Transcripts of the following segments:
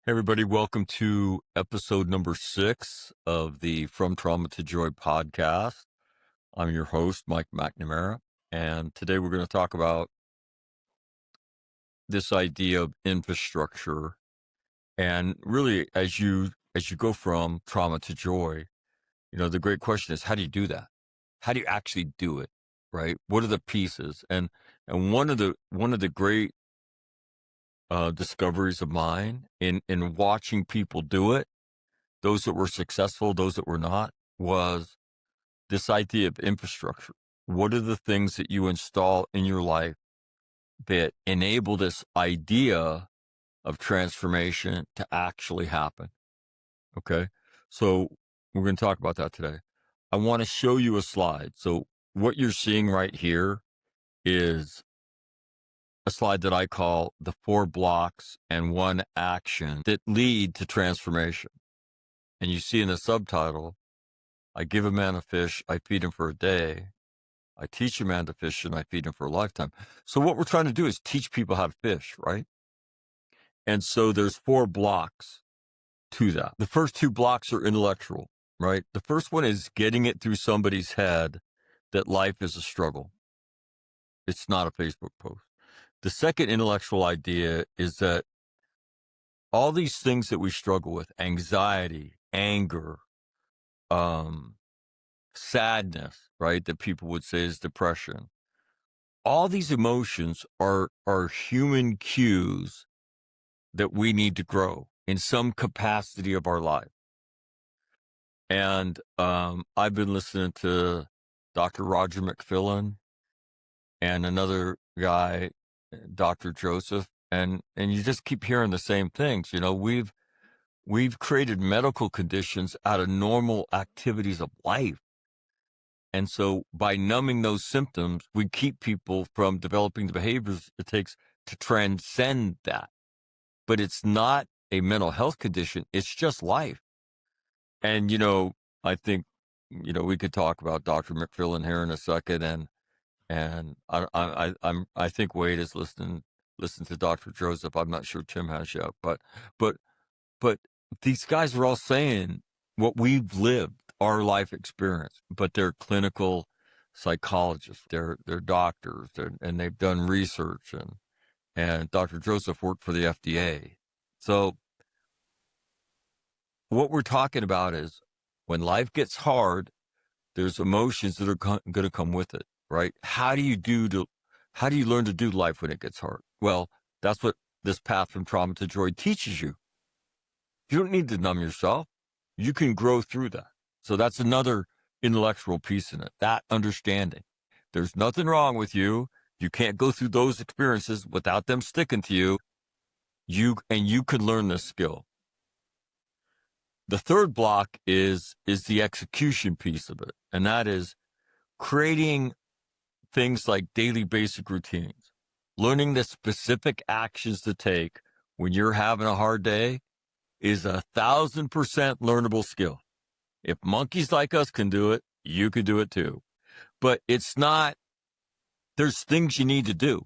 Hey everybody, welcome to episode number 6 of the From Trauma to Joy podcast. I'm your host, Mike McNamara, and today we're going to talk about this idea of infrastructure. And really, as you go from trauma to joy, the great question is, how do you do that? How do you actually do it? Right? What are the pieces? And one of the great discoveries of mine in watching people do it, those that were successful, those that were not, was this idea of infrastructure. What are the things that you install in your life that enable this idea of transformation to actually happen? Okay. So we're going to talk about that today. I want to show you a slide. So what you're seeing right here is a slide that I call the 4 blocks and 1 action that lead to transformation. And you see in the subtitle, I give a man a fish, I feed him for a day. I teach a man to fish and I feed him for a lifetime. So what we're trying to do is teach people how to fish, right? And so there's 4 blocks to that. The first 2 blocks are intellectual, right? The first one is getting it through somebody's head that life is a struggle. It's not a Facebook post. The second intellectual idea is that all these things that we struggle with, anxiety, anger, sadness, right, that people would say is depression, all these emotions are human cues that we need to grow in some capacity of our life. And I've been listening to Dr. Roger McFillin and another guy, Dr. Joseph, and you just keep hearing the same things. We've created medical conditions out of normal activities of life. And so by numbing those symptoms, we keep people from developing the behaviors it takes to transcend that. But it's not a mental health condition. It's just life. And, I think, we could talk about Dr. McFillin here in a second. And I think Wade is listening to Dr. Joseph. I'm not sure Tim has yet, but these guys are all saying what we've lived, our life experience, but they're clinical psychologists, they're doctors, and they've done research, and Dr. Joseph worked for the FDA. So what we're talking about is when life gets hard, there's emotions that are going to come with it, right? How do you learn to do life when it gets hard? Well, that's what this path from trauma to joy teaches you. You don't need to numb yourself. You can grow through that. So that's another intellectual piece in it, that understanding. There's nothing wrong with you. You can't go through those experiences without them sticking to you. You can learn this skill. The third block is the execution piece of it, and that is creating things like daily basic routines, learning the specific actions to take when you're having a hard day is 1,000% learnable skill. If monkeys like us can do it, you can do it too. But it's not, there's things you need to do.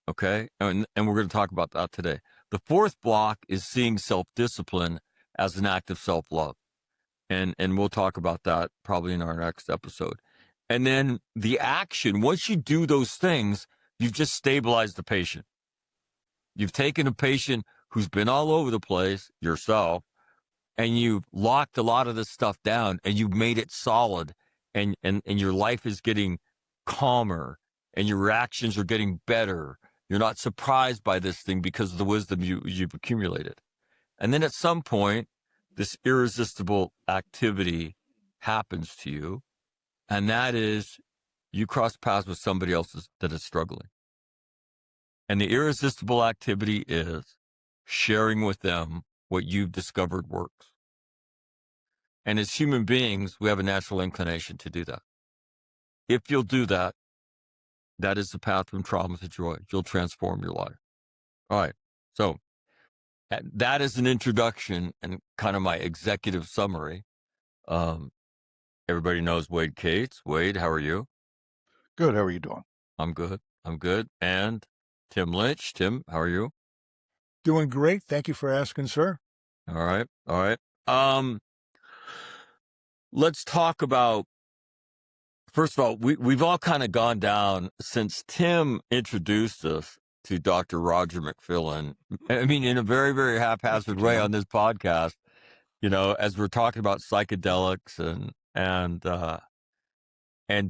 Okay. And we're going to talk about that today. The fourth block is seeing self-discipline as an act of self-love. And we'll talk about that probably in our next episode. And then the action, once you do those things, you've just stabilized the patient. You've taken a patient who's been all over the place, yourself, and you've locked a lot of this stuff down and you've made it solid, and your life is getting calmer and your reactions are getting better. You're not surprised by this thing because of the wisdom you've accumulated. And then at some point, this irresistible activity happens to you, and that is you cross paths with somebody else that is struggling. And the irresistible activity is sharing with them what you've discovered works. And as human beings, we have a natural inclination to do that. If you'll do that, that is the path from trauma to joy. You'll transform your life. All right. So that is an introduction and kind of my executive summary. Everybody knows Wade Cates. Wade, how are you? Good. How are you doing? I'm good. And Tim Lynch. Tim, how are you? Doing great. Thank you for asking, sir. All right. All right. Let's talk about, first of all, we've all kind of gone down since Tim introduced us to Dr. Roger McFillin. I mean, in a very, very haphazard way on this podcast, as we're talking about psychedelics and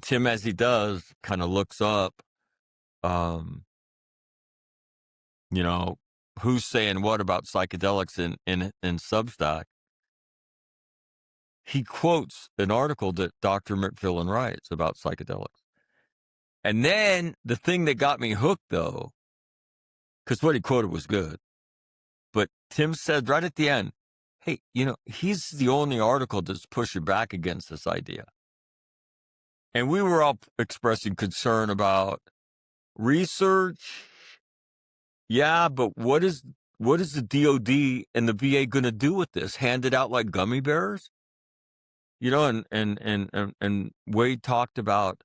Tim, as he does, kind of looks up, who's saying what about psychedelics in Substack. He quotes an article that Dr. McFillin writes about psychedelics. And then the thing that got me hooked, though, because what he quoted was good, but Tim said right at the end, hey, he's the only article that's pushing back against this idea. And we were all expressing concern about research. Yeah, but what is the DOD and the VA going to do with this? Hand it out like gummy bears? And Wade talked about,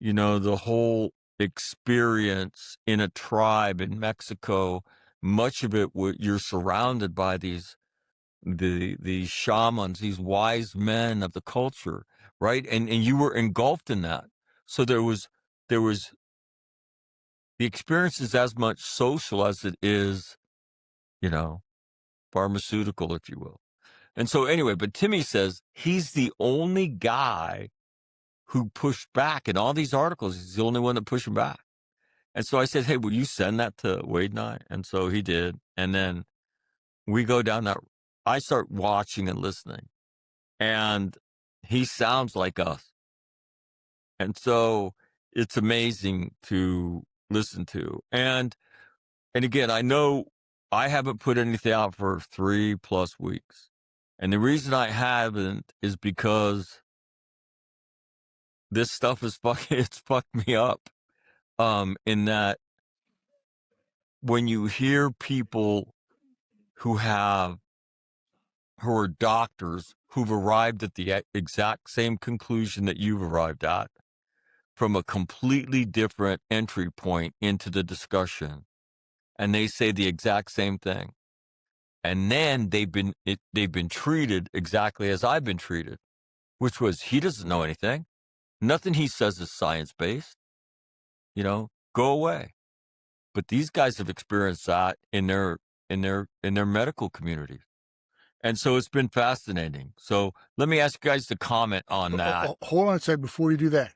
the whole experience in a tribe in Mexico. Much of it, you're surrounded by these shamans, these wise men of the culture, right? And you were engulfed in that. So there was the experience is as much social as it is, pharmaceutical, if you will. And so anyway, but Timmy says he's the only guy who pushed back in all these articles. He's the only one that pushed him back. And so I said, hey, will you send that to Wade and I? And so he did. And then we go down that. I start watching and listening. And he sounds like us. And so it's amazing to listen to. And again, I know I haven't put anything out for 3+ weeks. And the reason I haven't is because this stuff it's fucked me up. In that when you hear people who are doctors who've arrived at the exact same conclusion that you've arrived at from a completely different entry point into the discussion, and they say the exact same thing, and then they've been treated exactly as I've been treated, which was he doesn't know anything. Nothing he says is science-based. Go away. But these guys have experienced that in their medical communities. And so it's been fascinating. So let me ask you guys to comment on that. Hold on a second before you do that.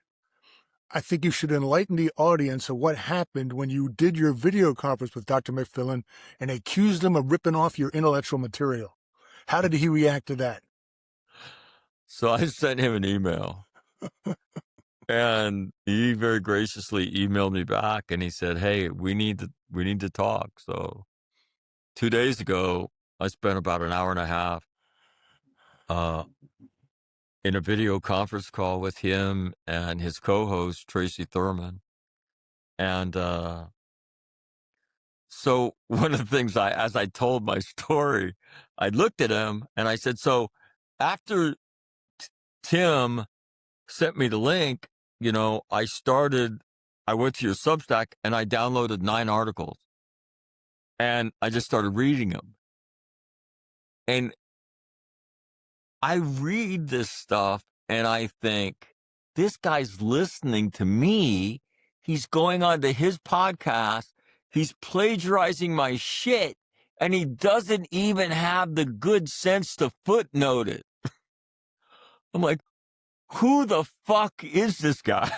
I think you should enlighten the audience of what happened when you did your video conference with Dr. McFillin and accused him of ripping off your intellectual material. How did he react to that? So I sent him an email. And he very graciously emailed me back and he said, hey, we need to talk. So 2 days ago, I spent about an hour and a half in a video conference call with him and his co-host, Tracy Thurman. And so one of the things as I told my story, I looked at him and I said, so after Tim sent me the link, I went to your Substack and I downloaded 9 articles and I just started reading them. And I read this stuff and I think, this guy's listening to me. He's going on to his podcast. He's plagiarizing my shit. And he doesn't even have the good sense to footnote it. I'm like, who the fuck is this guy?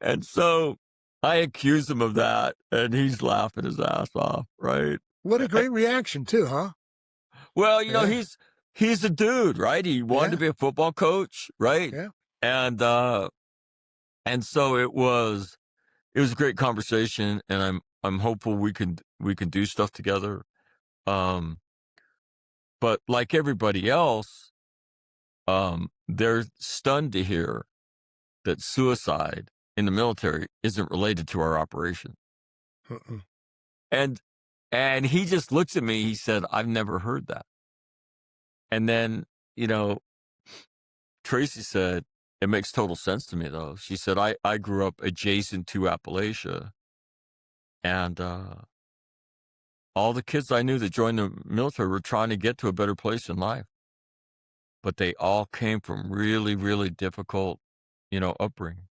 And so I accuse him of that, and he's laughing his ass off, right? What a great reaction, too, huh? Well, he's a dude, right? He wanted to be a football coach, right? Yeah. And so it was a great conversation, and I'm hopeful we can do stuff together. But like everybody else, they're stunned to hear that suicide in the military isn't related to our operation. And he just looks at me. He said, I've never heard that. And then, Tracy said, it makes total sense to me, though. She said, I grew up adjacent to Appalachia. And all the kids I knew that joined the military were trying to get to a better place in life, but they all came from really, really difficult, upbringing.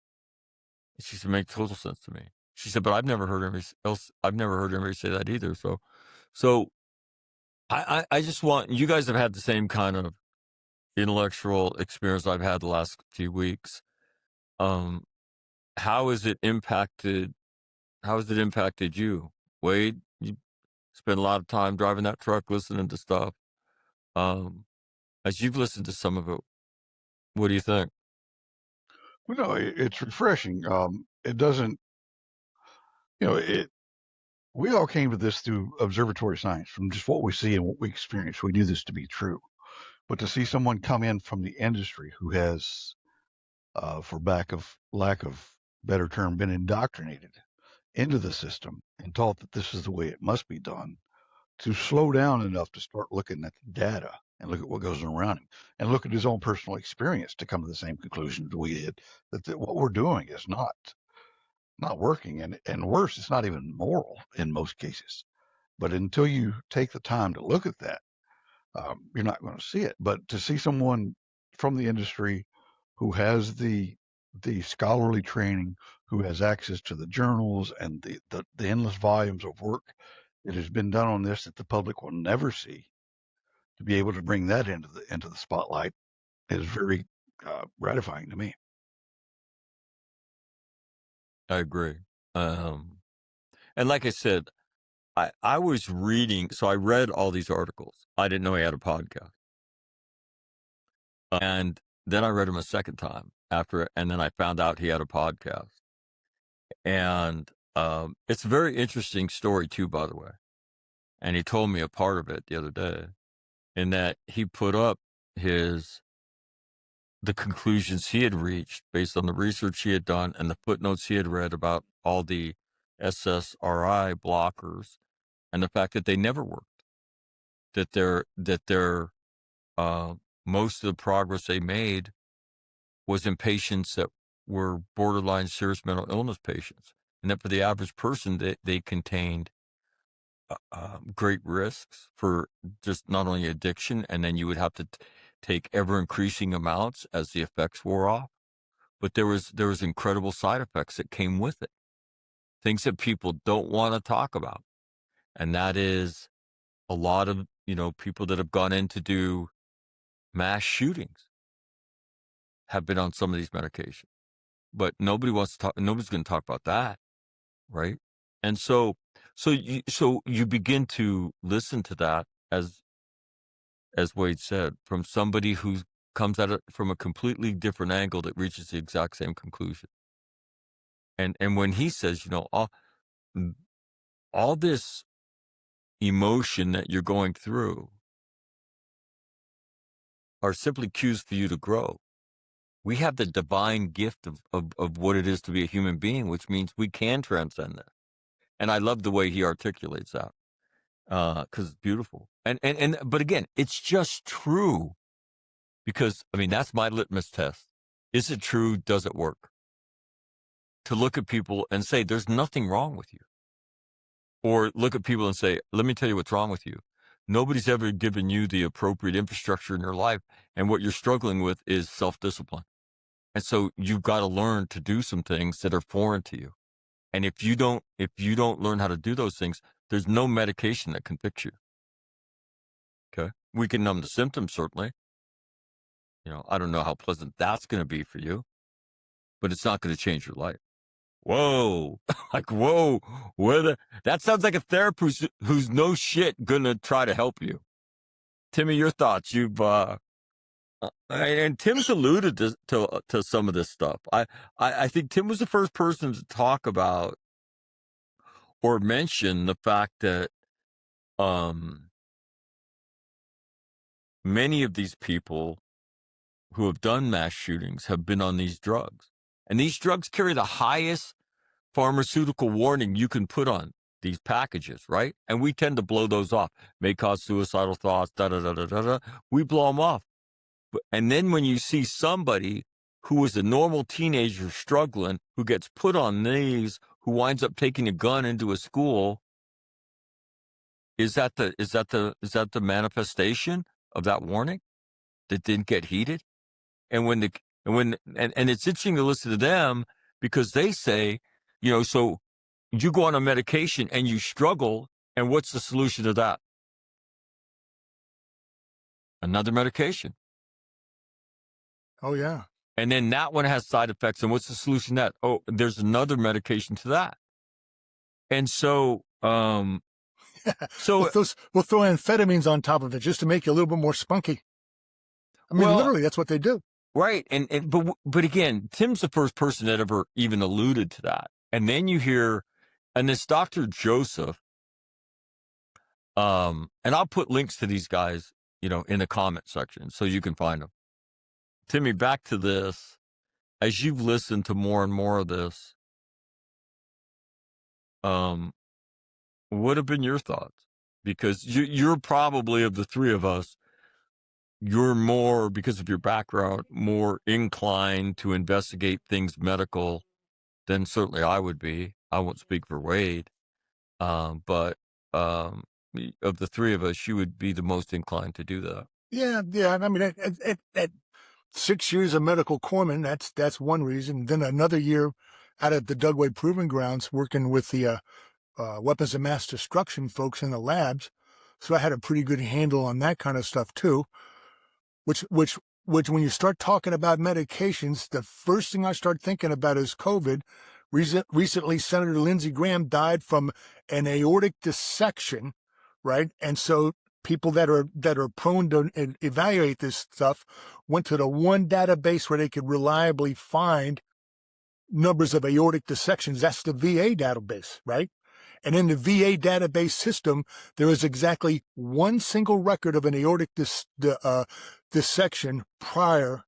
She said, "Make total sense to me." She said, "But I've never heard anybody say that either." So I just want you guys have had the same kind of intellectual experience I've had the last few weeks. Um, how has it impacted? How has it impacted you, Wade? You spend a lot of time driving that truck, listening to stuff. As you've listened to some of it, what do you think? Well, no, it's refreshing. It doesn't, it. We all came to this through observatory science, from just what we see and what we experience. We knew this to be true. But to see someone come in from the industry who has, for lack of better term, been indoctrinated into the system and taught that this is the way it must be done, to slow down enough to start looking at the data and look at what goes on around him and look at his own personal experience to come to the same conclusion that we did, that what we're doing is not working, and worse, it's not even moral in most cases. But until you take the time to look at that, you're not going to see it. But to see someone from the industry who has the scholarly training, who has access to the journals and the endless volumes of work that has been done on this that the public will never see, to be able to bring that into the spotlight is very gratifying to me. I agree. And like I said, I was reading, so I read all these articles. I didn't know he had a podcast. And then I read him a second time and then I found out he had a podcast. And it's a very interesting story too, by the way. And he told me a part of it the other day, in that he put up the conclusions he had reached based on the research he had done and the footnotes he had read about all the SSRI blockers and the fact that they never worked, that their most of the progress they made was in patients that were borderline serious mental illness patients, and that for the average person they contained great risks for just not only addiction, and then you would have to take ever increasing amounts as the effects wore off, but there was incredible side effects that came with it, things that people don't want to talk about, and that is a lot of people that have gone in to do mass shootings have been on some of these medications, but nobody wants to talk. Nobody's going to talk about that, right? And so you begin to listen to that, as Wade said, from somebody who comes at it from a completely different angle that reaches the exact same conclusion. And when he says, all this emotion that you're going through are simply cues for you to grow. We have the divine gift of what it is to be a human being, which means we can transcend that. And I love the way he articulates that, because it's beautiful. But again, it's just true, because that's my litmus test. Is it true? Does it work? To look at people and say, there's nothing wrong with you. Or look at people and say, let me tell you what's wrong with you. Nobody's ever given you the appropriate infrastructure in your life, and what you're struggling with is self-discipline. And so you've got to learn to do some things that are foreign to you. And if you don't learn how to do those things, there's no medication that can fix you. Okay. We can numb the symptoms, certainly. I don't know how pleasant that's going to be for you, but it's not going to change your life. Whoa. Like, whoa. That sounds like a therapist who's no shit going to try to help you. Timmy, your thoughts? And Tim's alluded to some of this stuff. I think Tim was the first person to talk about or mention the fact that many of these people who have done mass shootings have been on these drugs. And these drugs carry the highest pharmaceutical warning you can put on these packages, right? And we tend to blow those off. May cause suicidal thoughts, da-da-da-da-da-da. We blow them off. And then when you see somebody who was a normal teenager struggling, who gets put on these, who winds up taking a gun into a school Is that the manifestation of that warning that didn't get heeded? And it's interesting to listen to them, because they say, so you go on a medication and you struggle, and what's the solution to that? Another medication. Oh, yeah. And then that one has side effects, and what's the solution to that? Oh, there's another medication to that. And so, We'll throw amphetamines on top of it just to make you a little bit more spunky. I mean, literally, that's what they do. Right. But again, Tim's the first person that ever even alluded to that. And then you hear, and this Dr. Joseph, and I'll put links to these guys, in the comment section so you can find them. Timmy, back to this. As you've listened to more and more of this, what have been your thoughts? Because you're probably, of the three of us, you're more, because of your background, more inclined to investigate things medical than certainly I would be. I won't speak for Wade. But of the three of us, you would be the most inclined to do that. Yeah. I mean, at 6 years of medical corpsman, that's one reason. Then another year out at the Dugway Proving Grounds working with the weapons of mass destruction folks in the labs. So I had a pretty good handle on that kind of stuff too. Which when you start talking about medications, the first thing I start thinking about is COVID. Recently, Senator Lindsey Graham died from an aortic dissection, right? And so people that are prone to evaluate this stuff went to the one database where they could reliably find numbers of aortic dissections. That's the VA database, right? And in the VA database system, there is exactly one single record of an aortic dissection prior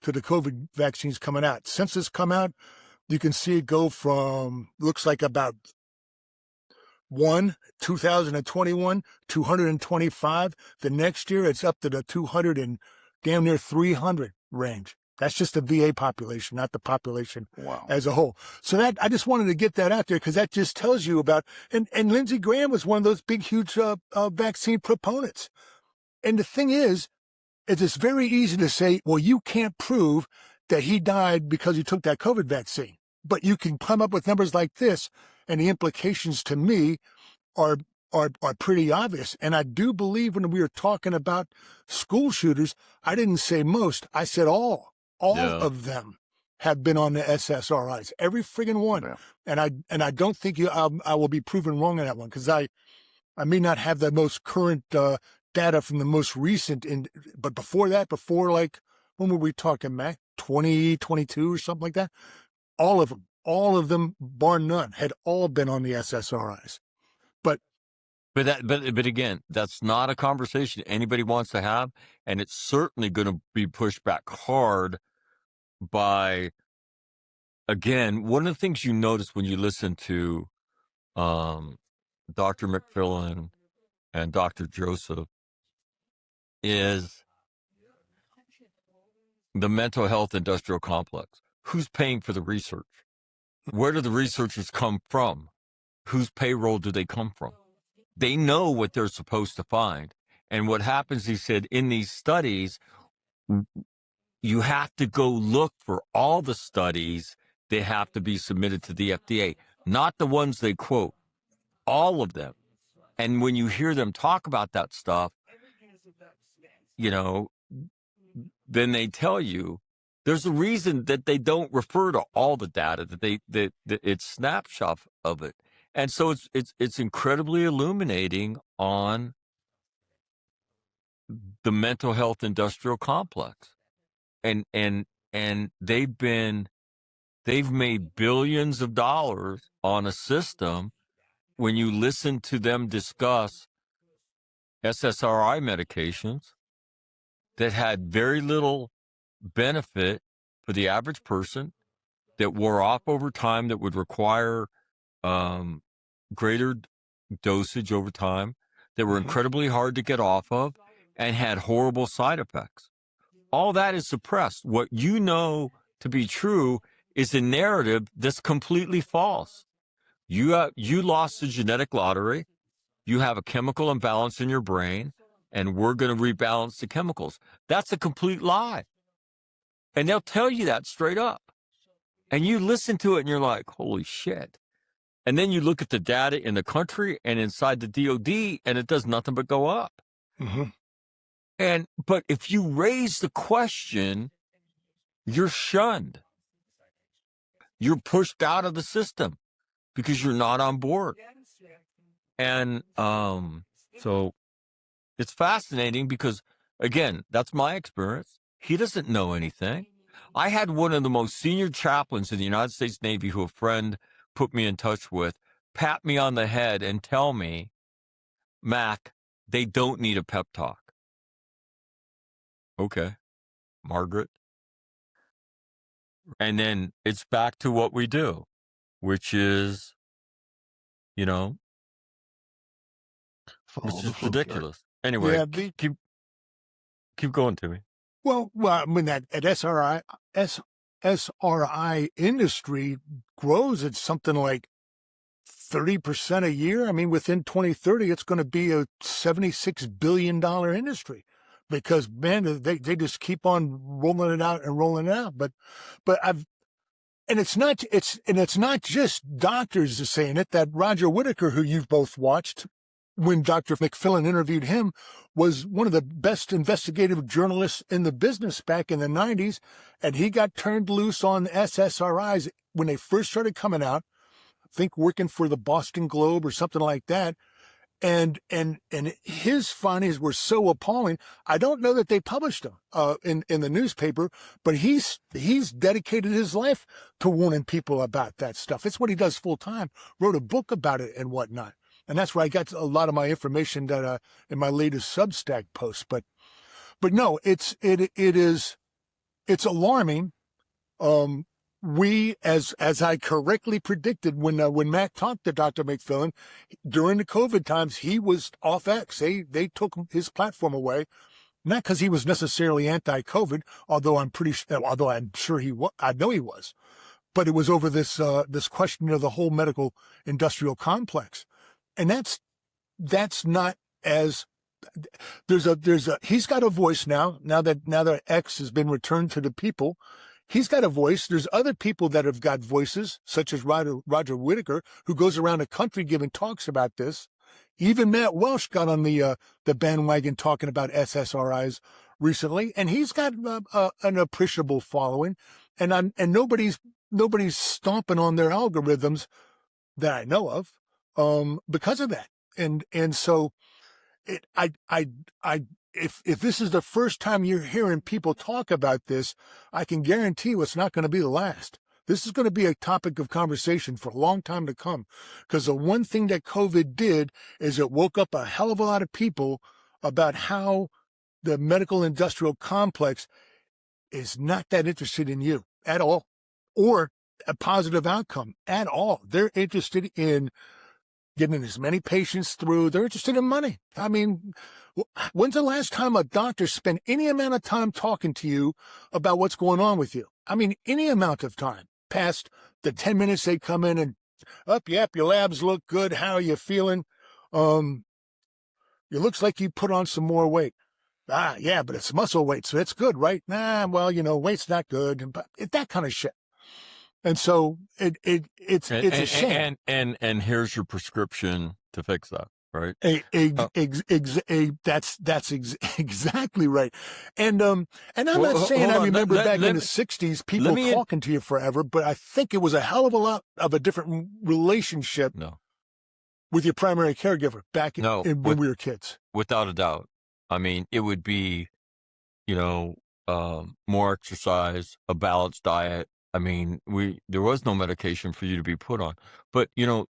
to the COVID vaccines coming out. Since it's come out, you can see it go from, looks like about 2021, 225. The next year, it's up to the 200 and damn near 300 range. That's just the VA population, not the population as a whole. So that, I just wanted to get that out there because that just tells you about, and Lindsey Graham was one of those big, huge vaccine proponents. And the thing is it's very easy to say, well, you can't prove that he died because he took that COVID vaccine. But you can come up with numbers like this, and the implications to me are pretty obvious. And I do believe when we were talking about school shooters, I didn't say most, I said all of them have been on the SSRIs, every friggin' one. Yeah. And I don't think I will be proven wrong on that one, because I may not have the most current data from the most recent, but before that, like, when were we talking, Mac? 2022 or something like that? All of them, bar none, had all been on the SSRIs. But again, that's not a conversation anybody wants to have, and it's certainly going to be pushed back hard by, again, one of the things you notice when you listen to Dr. McFillin and Dr. Joseph is the mental health industrial complex. Who's paying for the research? Where do the researchers come from? Whose payroll do they come from? They know what they're supposed to find. And what happens, he said, in these studies, you have to go look for all the studies that have to be submitted to the FDA, not the ones they quote, all of them. And when you hear them talk about that stuff, then they tell you there's a reason that they don't refer to all the data, that it's snapshot of it. And so it's incredibly illuminating on the mental health industrial complex. And they've made billions of dollars on a system. When you listen to them discuss SSRI medications that had very little benefit for the average person, that wore off over time, that would require greater dosage over time, that were incredibly hard to get off of, and had horrible side effects. All that is suppressed. What you know to be true is a narrative that's completely false. You lost the genetic lottery. you have a chemical imbalance in your brain, and we're going to rebalance the chemicals. That's a complete lie. And they'll tell you that straight up. And you listen to it and you're like, holy shit. And then you look at the data in the country and inside the DOD, and it does nothing but go up. Mm-hmm. But if you raise the question, you're shunned. You're pushed out of the system because you're not on board. And so it's fascinating because, again, that's my experience. He doesn't know anything. I had one of the most senior chaplains in the United States Navy who a friend put me in touch with pat me on the head and tell me, Mac, they don't need a pep talk. Okay, Margaret. And then it's back to what we do, which is, you know, Follow it's the just flow chart. ridiculous. Anyway, Yeah, keep going, Timmy. well, I mean, that at SRI industry grows at something like 30% a year. I mean, within 2030, it's going to be a $76 billion industry because, man, they just keep on rolling it out and rolling it out. But it's not just doctors are saying it. That Roger Whitaker, who you've both watched, when Dr. McFillin interviewed him, was one of the best investigative journalists in the business back in the 90s. And he got turned loose on SSRIs when they first started coming out, I think working for the Boston Globe or something like that. And his findings were so appalling. I don't know that they published them in the newspaper, but he's dedicated his life to warning people about that stuff. It's what he does full time. Wrote a book about it and whatnot. And that's where I got a lot of my information that in my latest Substack post. But no, it's alarming. We, as I correctly predicted when Matt talked to Dr. McFillin during the COVID times, he was off X. They took his platform away, not because he was necessarily anti-COVID, although I'm sure he was. I know he was, but it was over this question of the whole medical industrial complex. And that's not as he's got a voice now that X has been returned to the people. He's got a voice. There's other people that have got voices, such as Roger Whitaker, who goes around the country giving talks about this. Even Matt Welsh got on the bandwagon talking about SSRIs recently, and he's got an appreciable following. And nobody's stomping on their algorithms that I know of. Because of that. And so if this is the first time you're hearing people talk about this, I can guarantee you it's not going to be the last. This is going to be a topic of conversation for a long time to come. Because the one thing that COVID did is it woke up a hell of a lot of people about how the medical industrial complex is not that interested in you at all, or a positive outcome at all. They're interested in getting as many patients through. They're interested in money. I mean, when's the last time a doctor spent any amount of time talking to you about what's going on with you? I mean, any amount of time past the 10 minutes they come in and, yep, your labs look good. How are you feeling? It looks like you put on some more weight. Yeah, but it's muscle weight, so it's good, right? Nah, well, weight's not good. But that kind of shit. And so it's a shame. And here's your prescription to fix that, right? That's exactly right. And I'm not saying I remember back in the 60s people talking to you forever, but I think it was a hell of a lot of a different relationship with your primary caregiver back when we were kids. Without a doubt. I mean, it would be, more exercise, a balanced diet. I mean, there was no medication for you to be put on. But, the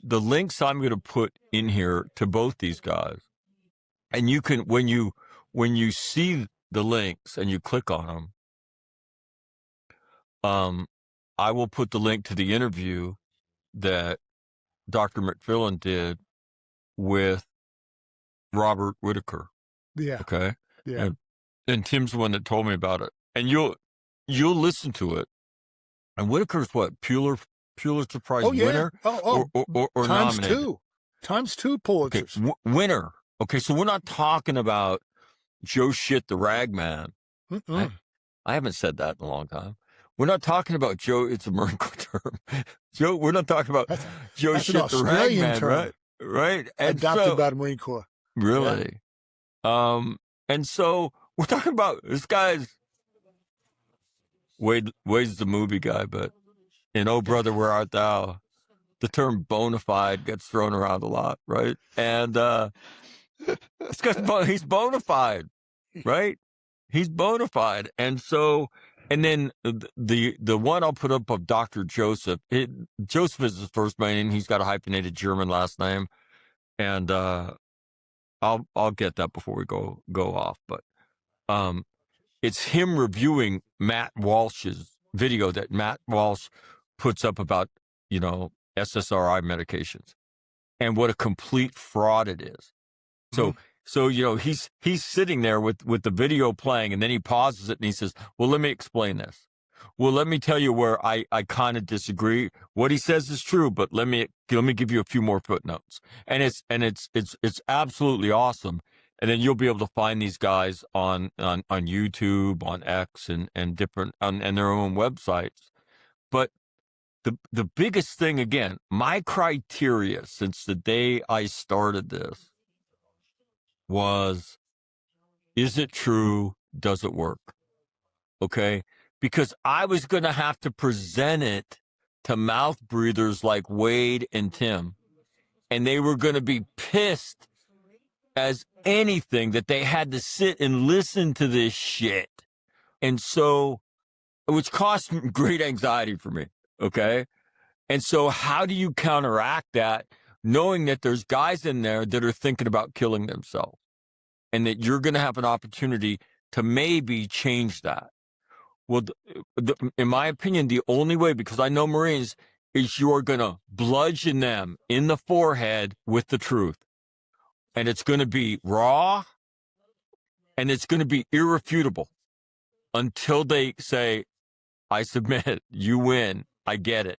links I'm going to put in here to both these guys, and you can, when you see the links and you click on them, I will put the link to the interview that Dr. McFillin did with Robert Whitaker. Yeah. Okay. Yeah. And Tim's the one that told me about it. And you'll listen to it. And Whitaker's what? Pulitzer Prize winner? Or times nominated? Times 2 Okay, Pulitzers. winner. Okay, so we're not talking about Joe Shit the Ragman. I haven't said that in a long time. We're not talking about Joe. It's a Marine Corps term. Joe. We're not talking about Joe That's an Shit the Australian Ragman, term. right? Right. And Adopted so, by the Marine Corps. really, and so we're talking about this guy's Wade's the movie guy, but in Oh Brother, Where Art Thou? The term bona fide gets thrown around a lot, right? And it's because he's bona fide, right? He's bona fide. And so, and then the one I'll put up of Dr. Joseph, Joseph is his first name, and he's got a hyphenated German last name. And I'll get that before we go off. But it's him reviewing Matt Walsh's video that Matt Walsh puts up about, SSRI medications and what a complete fraud it is. So, he's sitting there with the video playing, and then he pauses it and he says, well, let me explain this. Well, let me tell you where I kind of disagree. What he says is true, but let me give you a few more footnotes. And it's absolutely awesome. And then you'll be able to find these guys on YouTube, on X, and different and their own websites. But the biggest thing, again, my criteria since the day I started this was, is it true? Does it work? Okay? Because I was going to have to present it to mouth breathers like Wade and Tim, and they were going to be pissed as anything that they had to sit and listen to this shit. And so, which caused great anxiety for me, okay? And so how do you counteract that, knowing that there's guys in there that are thinking about killing themselves, and that you're going to have an opportunity to maybe change that? Well, in my opinion, the only way, because I know Marines, is you're going to bludgeon them in the forehead with the truth. And it's going to be raw, and it's going to be irrefutable until they say, I submit, you win, I get it.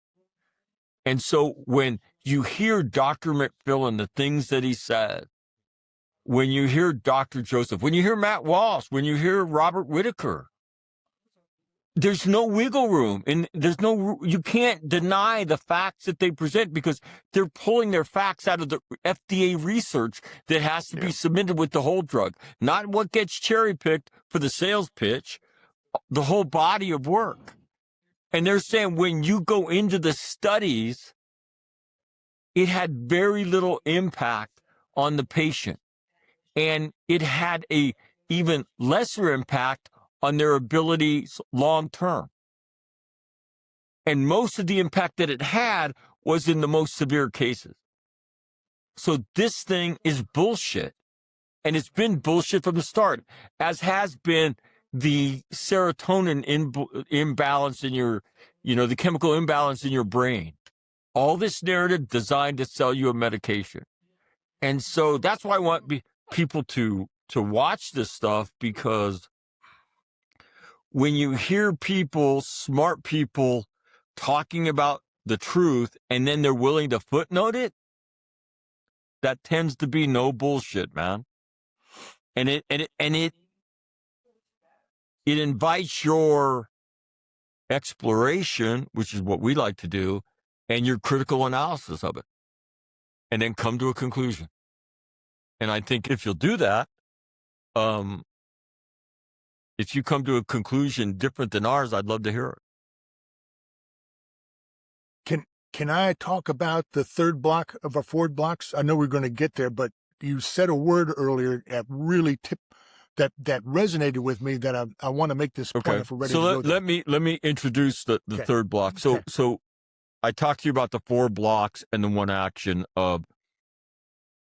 And so when you hear Dr. McFillin, the things that he said, when you hear Dr. Joseph, when you hear Matt Walsh, when you hear Robert Whitaker, there's no wiggle room, and you can't deny the facts that they present, because they're pulling their facts out of the FDA research that has to be submitted with the whole drug, not what gets cherry picked for the sales pitch, the whole body of work. And they're saying when you go into the studies, it had very little impact on the patient, and it had a even lesser impact on their abilities long term. And most of the impact that it had was in the most severe cases. So this thing is bullshit. And it's been bullshit from the start, as has been the serotonin imbalance in your, the chemical imbalance in your brain. All this narrative designed to sell you a medication. And so that's why I want people to watch this stuff, because when you hear people, smart people, talking about the truth, and then they're willing to footnote it, that tends to be no bullshit, man. And it invites your exploration, which is what we like to do, and your critical analysis of it, and then come to a conclusion. And I think if you'll do that, if you come to a conclusion different than ours, I'd love to hear it. Can I talk about the third block of our forward blocks? I know we're going to get there, but you said a word earlier that really that resonated with me, that I want to make this point if we're ready to go there. let me introduce the third block. So I talked to you about the 4 blocks and the 1 action of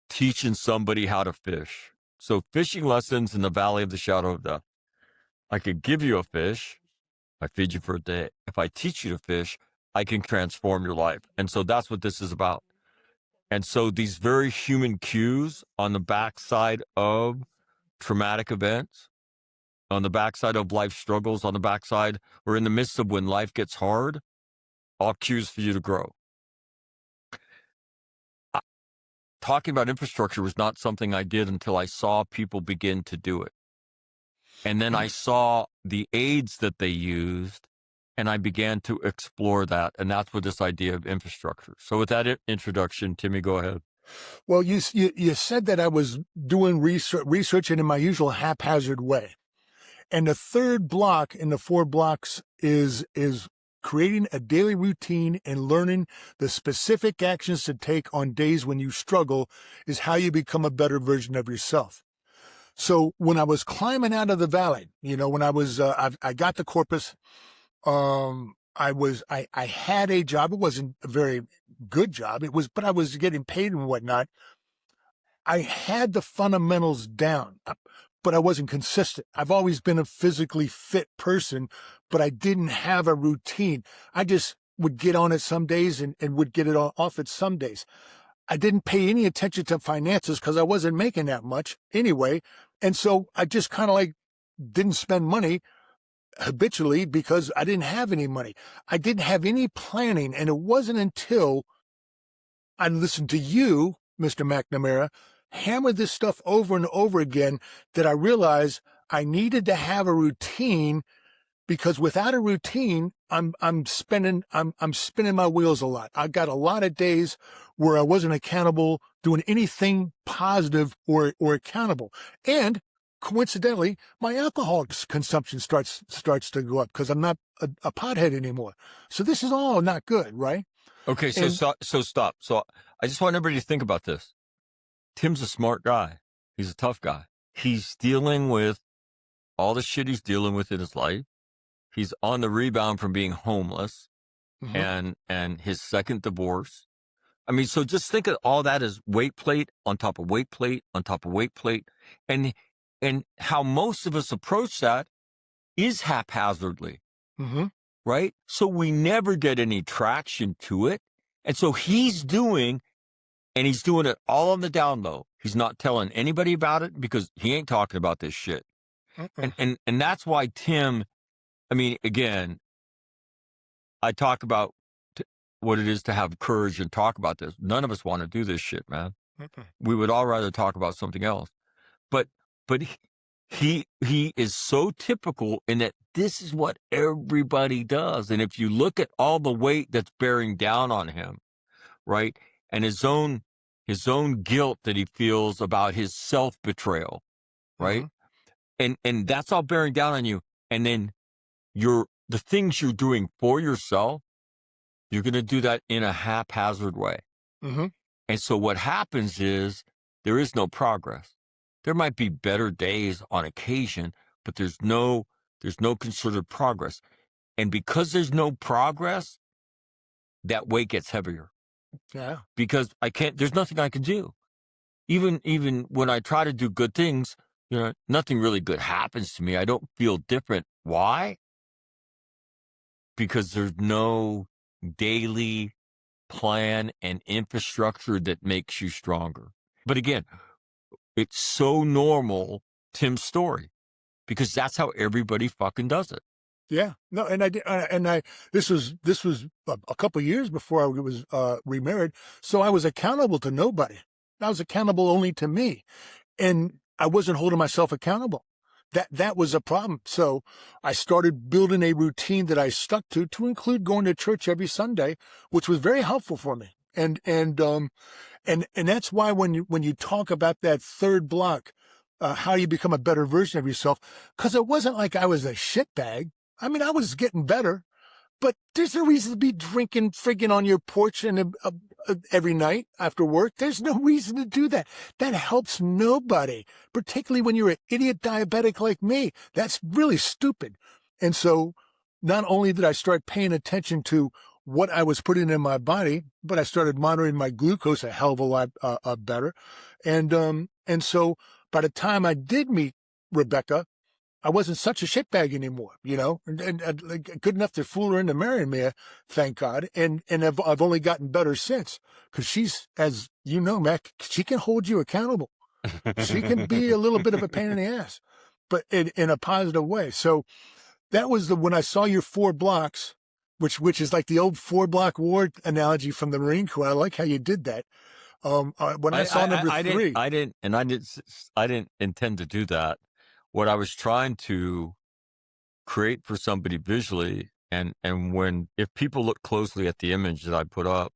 teaching somebody how to fish. So fishing lessons in the valley of the shadow of death. I could give you a fish. I feed you for a day. If I teach you to fish, I can transform your life. And so that's what this is about. And so these very human cues on the backside of traumatic events, on the backside of life struggles, on the backside, or in the midst of when life gets hard, all cues for you to grow. talking about infrastructure was not something I did until I saw people begin to do it. And then I saw the aids that they used, and I began to explore that. And that's what this idea of infrastructure. So with that introduction, Timmy, go ahead. Well, you said that I was doing researching in my usual haphazard way. And the third block in the 4 blocks is creating a daily routine and learning the specific actions to take on days when you struggle is how you become a better version of yourself. So when I was climbing out of the valley, when I was, I got the Corpus, I had a job. It wasn't a very good job. But I was getting paid and whatnot. I had the fundamentals down, but I wasn't consistent. I've always been a physically fit person, but I didn't have a routine. I just would get on it some days and would get it off at some days. I didn't pay any attention to finances because I wasn't making that much anyway. And so I just kind of like didn't spend money habitually because I didn't have any money. I didn't have any planning. And it wasn't until I listened to you, Mr. McNamara, hammer this stuff over and over again that I realized I needed to have a routine, because without a routine, I'm spinning my wheels a lot. I got a lot of days where I wasn't accountable, doing anything positive or accountable. And coincidentally, my alcohol consumption starts to go up because I'm not a pothead anymore. So this is all not good, right? Okay, so stop. So I just want everybody to think about this. Tim's a smart guy. He's a tough guy. He's dealing with all the shit he's dealing with in his life. He's on the rebound from being homeless and his second divorce. I mean, so just think of all that as weight plate on top of weight plate on top of weight plate. And how most of us approach that is haphazardly, right? So we never get any traction to it. And so he's doing it all on the down low. He's not telling anybody about it because he ain't talking about this shit. And that's why Tim, I mean, again, I talk about what it is to have courage and talk about this. None of us want to do this shit, man. We would all rather talk about something else. But he is so typical in that this is what everybody does. And if you look at all the weight that's bearing down on him, right, and his own guilt that he feels about his self-betrayal, right, and that's all bearing down on you. And then the things you're doing for yourself, you're going to do that in a haphazard way. And so what happens is there is no progress. There might be better days on occasion, but there's no concerted progress. And because there's no progress, that weight gets heavier. Yeah. Because there's nothing I can do. Even when I try to do good things, nothing really good happens to me. I don't feel different. Why? Because there's no daily plan and infrastructure that makes you stronger. But again, it's so normal, Tim's story, because that's how everybody fucking does it. Yeah. No, this was a couple of years before I was remarried. So I was accountable to nobody. I was accountable only to me. And I wasn't holding myself accountable. That was a problem. So I started building a routine that I stuck to include going to church every Sunday, which was very helpful for me. And that's why when you talk about that third block, how you become a better version of yourself, because it wasn't like I was a shitbag. I mean, I was getting better, but there's no reason to be drinking friggin' on your porch and every night after work. There's no reason to do that. That helps nobody, particularly when you're an idiot diabetic like me. That's really stupid. And so not only did I start paying attention to what I was putting in my body, but I started monitoring my glucose a hell of a lot better. And so by the time I did meet Rebecca, I wasn't such a shitbag anymore, and like, good enough to fool her into marrying me, thank God. And I've only gotten better since, because she's, as you know, Mac, she can hold you accountable. She can be a little bit of a pain in the ass, but in a positive way. So that was when I saw your 4 blocks, which is like the old 4-block war analogy from the Marine Corps. I like how you did that. When I saw number three, I didn't intend to do that. What I was trying to create for somebody visually, and if people look closely at the image that I put up,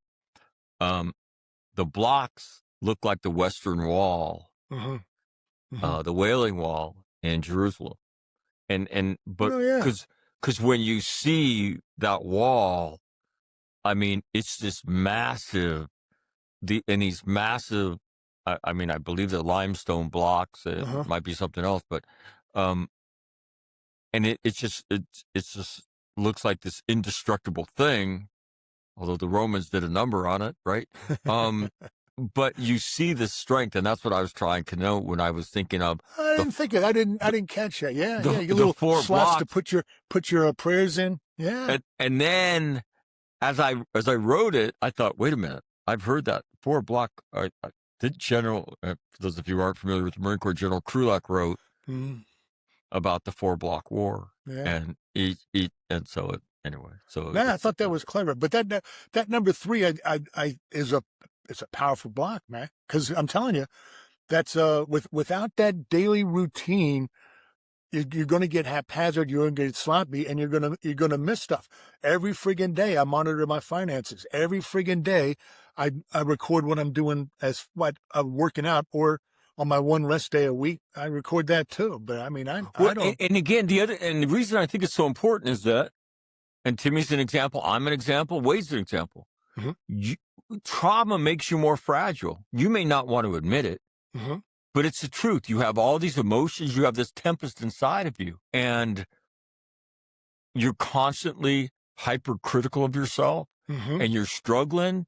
the blocks look like the Western Wall, the Wailing Wall in Jerusalem, but because when you see that wall, I mean, it's this massive. These massive, I mean, I believe they're limestone blocks. It might be something else, but, and it just looks like this indestructible thing. Although the Romans did a number on it, right? But you see the strength, and that's what I was trying to note when I was thinking of. I didn't catch that. Yeah, the, yeah. Your the little four slots blocks. to put your prayers in. Yeah. And then as I wrote it, I thought, wait a minute, I've heard that 4 block. Did General, for those of you who aren't familiar with the Marine Corps, General Krulak wrote about the 4 block war, and and so anyway. So I thought that was clever, but that number 3, it's a powerful block, man. Because I'm telling you, that's without that daily routine, you're going to get haphazard, you're going to get sloppy, and you're going to miss stuff. Every friggin' day, I monitor my finances. Every friggin' day, I record what I'm doing as I'm working out, or on my one rest day a week, I record that too. But I mean, I don't. And again, the reason I think it's so important is that, and Timmy's an example, I'm an example, Wade's an example. Trauma makes you more fragile. You may not want to admit it. But it's the truth. You have all these emotions. You have this tempest inside of you, and you're constantly hypercritical of yourself, and you're struggling.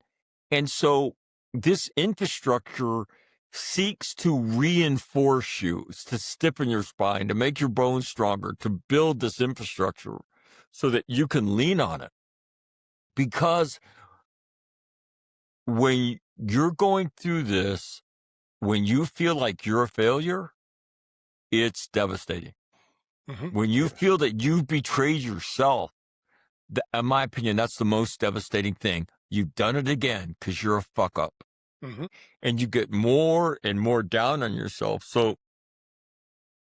And so this infrastructure seeks to reinforce you, to stiffen your spine, to make your bones stronger, to build this infrastructure so that you can lean on it. Because when you're going through this, when you feel like you're a failure, it's devastating. When you feel that you've betrayed yourself, in my opinion, that's the most devastating thing. You've done it again because you're a fuck up. And you get more and more down on yourself. So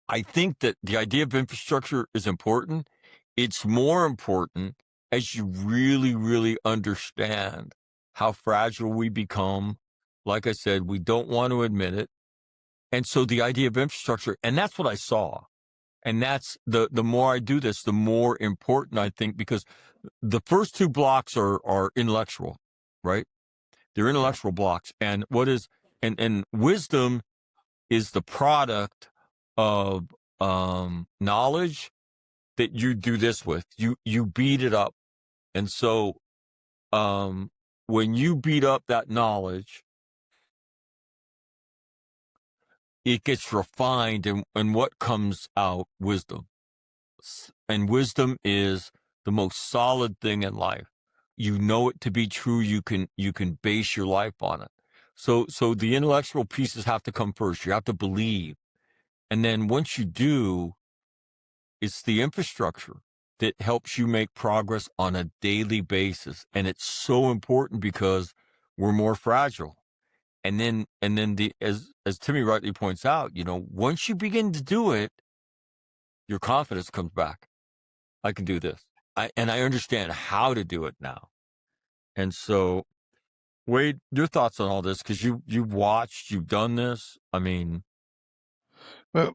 I think that the idea of infrastructure is important. It's more important as you really, really understand how fragile we become. Like I said, we don't want to admit it. And so the idea of infrastructure, and that's what I saw. And that's the more I do this, the more important I think, because the first 2 blocks are intellectual, right? They're intellectual blocks. And and wisdom is the product of knowledge that you do this with. You beat it up. And so when you beat up that knowledge, it gets refined, and what comes out? Wisdom. And wisdom is the most solid thing in life. You know it to be true. You can base your life on it. So the intellectual pieces have to come first. You have to believe. And then once you do, it's the infrastructure that helps you make progress on a daily basis. And it's so important because we're more fragile. And then as Timmy rightly points out, once you begin to do it, your confidence comes back. I can do this. I understand how to do it now. And so, Wade, your thoughts on all this, because you've watched, you've done this. I mean, well,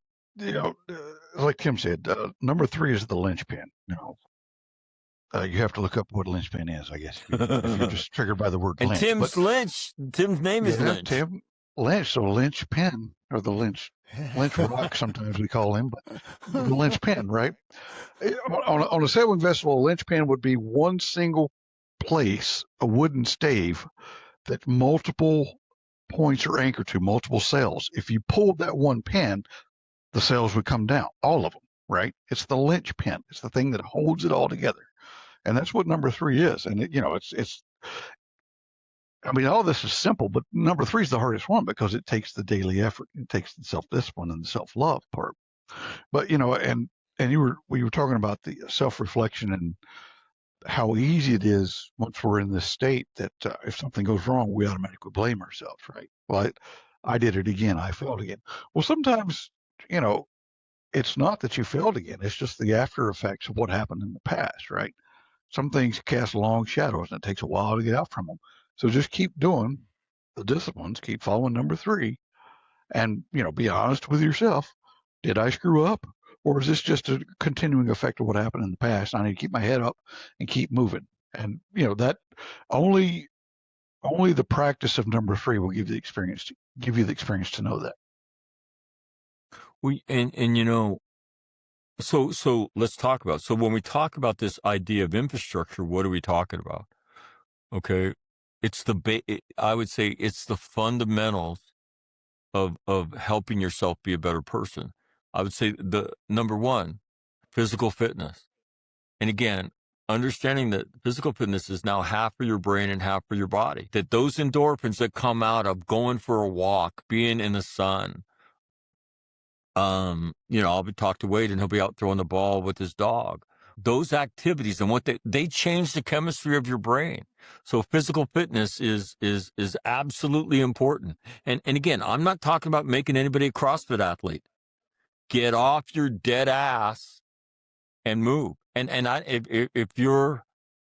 like Tim said, number 3 is the linchpin. You have to look up what a linchpin is, I guess, if you're just triggered by the word and lynch. Tim's name is Lynch. Tim Lynch, so linchpin, or the lynch rock, sometimes we call him, but the linchpin, right? On a sailing vessel, a linchpin would be one single place, a wooden stave, that multiple points are anchored to, multiple sails. If you pulled that one pin, the sails would come down, all of them, right? It's the linchpin. It's the thing that holds it all together. And that's what number 3 is. And it's I mean, all this is simple, but number 3 is the hardest one because it takes the daily effort. It takes the self-discipline and the self-love part. But, and we were talking about the self-reflection how easy it is once we're in this state that if something goes wrong, we automatically blame ourselves, right? Well, I did it again. I failed again. Well, sometimes, you know, it's not that you failed again. It's just the after effects of what happened in the past, right? Some things cast long shadows and it takes a while to get out from them. So just keep doing the disciplines, keep following number 3, and, you know, be honest with yourself. Did I screw up? Or is this just a continuing effect of what happened in the past? I need to keep my head up and keep moving. And, you know, that only the practice of number 3 will give you the experience to know that. And you know, so let's talk about, so when we talk about this idea of infrastructure, what are we talking about? Okay. It's I would say it's the fundamentals of helping yourself be a better person. I would say the number 1, physical fitness. And again, understanding that physical fitness is now half of your brain and half of your body, that those endorphins that come out of going for a walk, being in the sun, you know, I'll be talking to Wade and he'll be out throwing the ball with his dog. Those activities and what they change the chemistry of your brain. So physical fitness is absolutely important. And again, I'm not talking about making anybody a CrossFit athlete. Get off your dead ass and move. And if you're,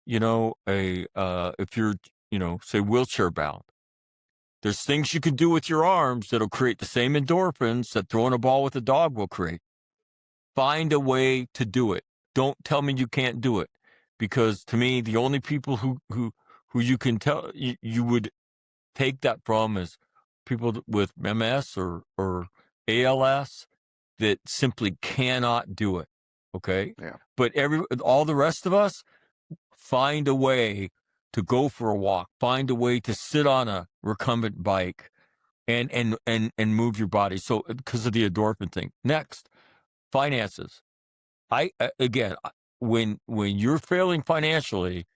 you know, if you're, you know, say wheelchair bound, there's things you can do with your arms that'll create the same endorphins that throwing a ball with a dog will create. Find a way to do it. Don't tell me you can't do it, because to me, the only people who you can tell you would take that from is people with MS or ALS that simply cannot do it. Okay. Yeah. But all the rest of us, find a way to go for a walk, find a way to sit on a recumbent bike and move your body. So because of the endorphin thing. Next, finances. Again, when you're failing financially,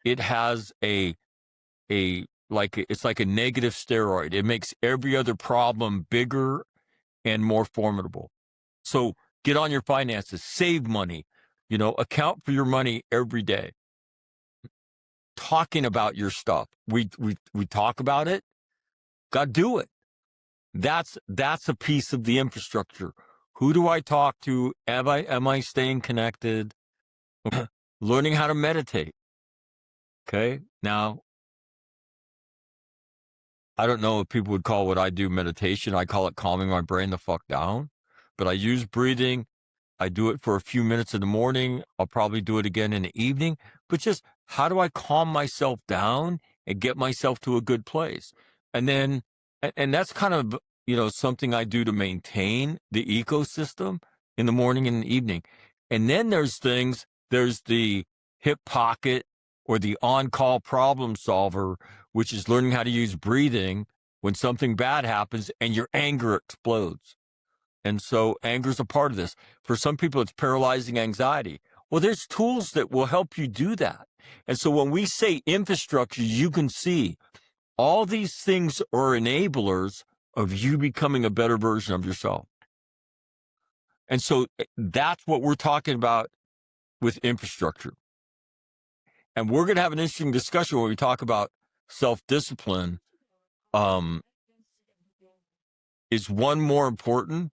it has it's like a negative steroid. It makes every other problem bigger and more formidable. So get on your finances, save money, you know, account for your money every day. Talking about your stuff. We talk about it. Got to do it. That's a piece of the infrastructure. Who do I talk to? Am I staying connected? Learning how to meditate. Okay. Now, I don't know if people would call what I do meditation. I call it calming my brain the fuck down. But I use breathing. I do it for a few minutes in the morning. I'll probably do it again in the evening. But just how do I calm myself down and get myself to a good place? And then, and that's kind of, you know, something I do to maintain the ecosystem in the morning and the evening. And then there's the hip pocket or the on-call problem solver, which is learning how to use breathing when something bad happens and your anger explodes. And so anger is a part of this. For some people, it's paralyzing anxiety. Well, there's tools that will help you do that. And so when we say infrastructure, you can see all these things are enablers of you becoming a better version of yourself. And so that's what we're talking about with infrastructure. And we're going to have an interesting discussion when we talk about self-discipline. Is one more important?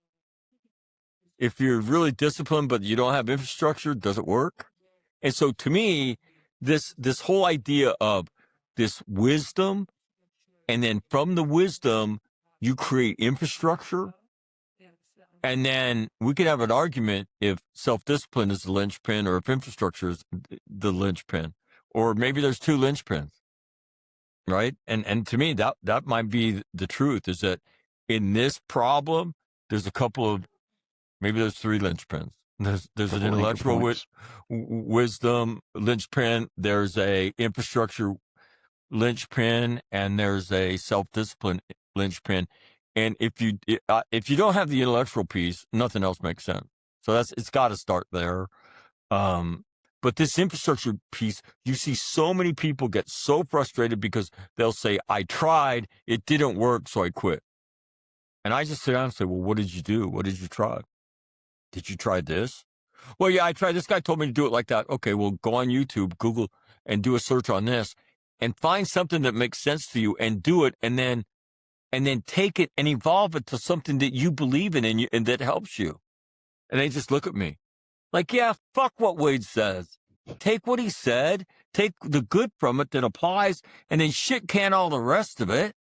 If you're really disciplined, but you don't have infrastructure, does it work? And so to me, this whole idea of this wisdom, and then from the wisdom, you create infrastructure. And then we could have an argument if self-discipline is the linchpin or if infrastructure is the linchpin, or maybe there's two linchpins, right? And to me, that might be the truth, is that in this problem, there's a couple of, maybe there's three linchpins. There's an intellectual wisdom linchpin, there's a infrastructure linchpin, and there's a self-discipline linchpin. And if you don't have the intellectual piece, nothing else makes sense. So it's got to start there. But this infrastructure piece, you see so many people get so frustrated because they'll say, I tried, it didn't work, so I quit. And I just sit down and say, well, what did you do? What did you try? Did you try this? Well, yeah, I tried. This guy told me to do it like that. Okay, well, go on YouTube, Google, and do a search on this, and find something that makes sense to you, and do it, and then take it and evolve it to something that you believe in and that helps you. And they just look at me like, yeah, fuck what Wade says. Take what he said, take the good from it that applies, and then shit can all the rest of it.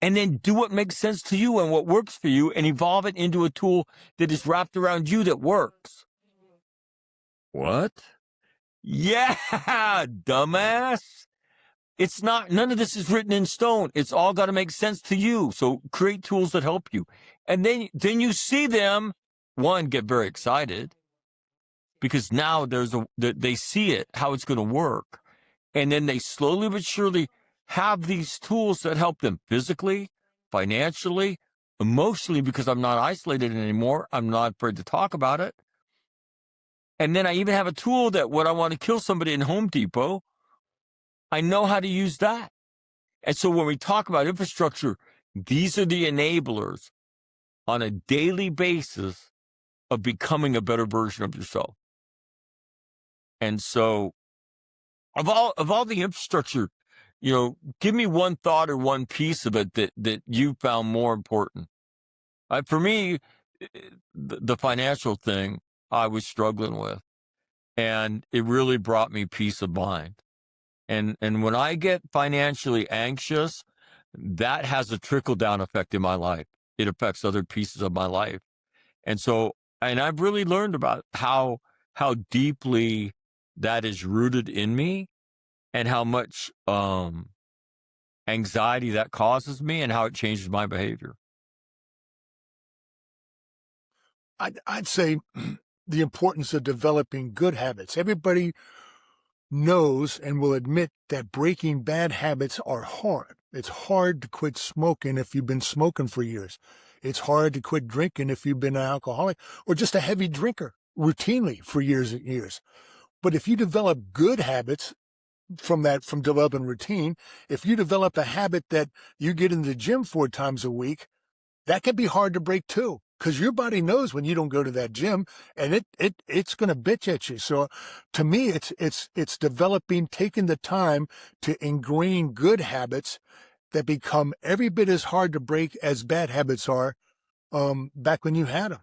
And then do what makes sense to you and what works for you and evolve it into a tool that is wrapped around you that works. What? Yeah, dumbass. It's not, none of this is written in stone. It's all got to make sense to you. So create tools that help you. And then you see them, one, get very excited because now they see it, how it's going to work. And then they slowly but surely have these tools that help them physically, financially, emotionally, because I'm not isolated anymore. I'm not afraid to talk about it. And then I even have a tool that when I want to kill somebody in Home Depot, I know how to use that. And so when we talk about infrastructure, these are the enablers on a daily basis of becoming a better version of yourself. And so of all the infrastructure, give me one thought or one piece of it that you found more important. For me, the financial thing I was struggling with, and it really brought me peace of mind. And when I get financially anxious, that has a trickle-down effect in my life. It affects other pieces of my life. And so, and I've really learned about how deeply that is rooted in me and how much anxiety that causes me and how it changes my behavior. I'd say the importance of developing good habits. Everybody knows and will admit that breaking bad habits are hard. It's hard to quit smoking if you've been smoking for years. It's hard to quit drinking if you've been an alcoholic or just a heavy drinker routinely for years and years. But if you develop good habits from developing routine, if you develop a habit that you get in the gym 4 times a week, that can be hard to break too, because your body knows when you don't go to that gym, and it's going to bitch at you. So to me, it's developing, taking the time to ingrain good habits that become every bit as hard to break as bad habits are back when you had them.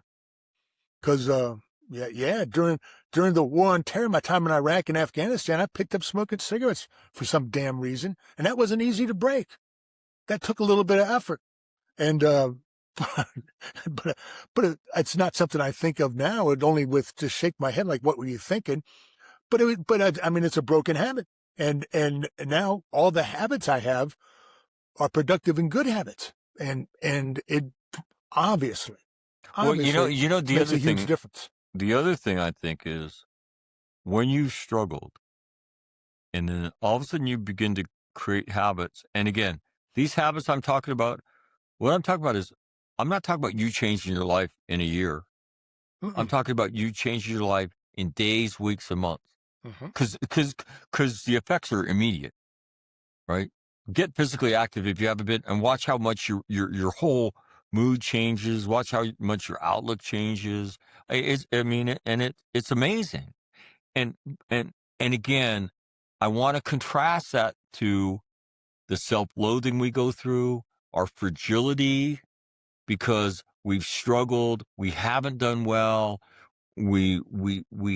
Because during the war on terror, my time in Iraq and Afghanistan, I picked up smoking cigarettes for some damn reason, and that wasn't easy to break. That took a little bit of effort, and but it's not something I think of now. It only with to shake my head like, what were you thinking? But I mean, it's a broken habit, and now all the habits I have are productive and good habits, and it obviously Well, the makes other a huge thing, difference. the other thing I think is when you've struggled and then all of a sudden you begin to create habits. And again, these habits I'm talking about, what I'm talking about is I'm not talking about you changing your life in a year. I'm talking about you changing your life in days, weeks, and months. Because the effects are immediate, right? Get physically active if you haven't been, and watch how much your whole mood changes. Watch how much your outlook changes. It's amazing. And again, I want to contrast that to the self-loathing we go through, our fragility, because we've struggled, we haven't done well, we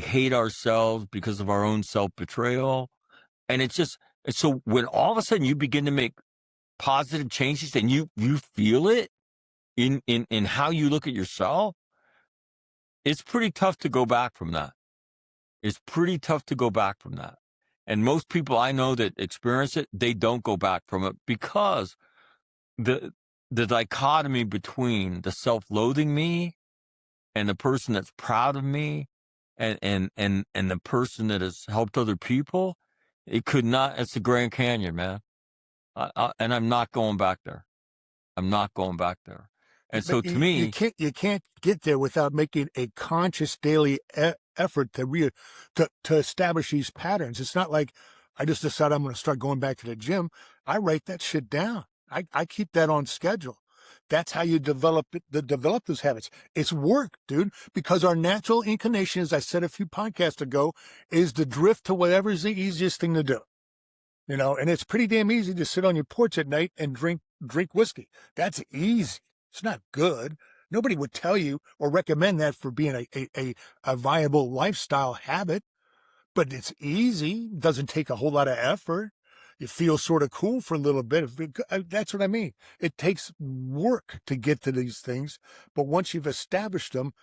hate ourselves because of our own self-betrayal. And so when all of a sudden you begin to make positive changes and you feel it in how you look at yourself, it's pretty tough to go back from that. It's pretty tough to go back from that. And most people I know that experience it, they don't go back from it because the dichotomy between the self-loathing me and the person that's proud of me and the person that has helped other people, it's the Grand Canyon, man. And I'm not going back there. I'm not going back there. And so But to me, you can't get there without making a conscious daily effort to establish these patterns. It's not like I just decide I'm going to start going back to the gym. I write that shit down. I keep that on schedule. That's how you develop those habits. It's work, dude, because our natural inclination, as I said a few podcasts ago, is to drift to whatever's the easiest thing to do. And it's pretty damn easy to sit on your porch at night and drink whiskey. That's easy. It's not good. Nobody would tell you or recommend that for being a viable lifestyle habit, but it's easy. It doesn't take a whole lot of effort. You feel sort of cool for a little bit. That's what I mean. It takes work to get to these things, but once you've established them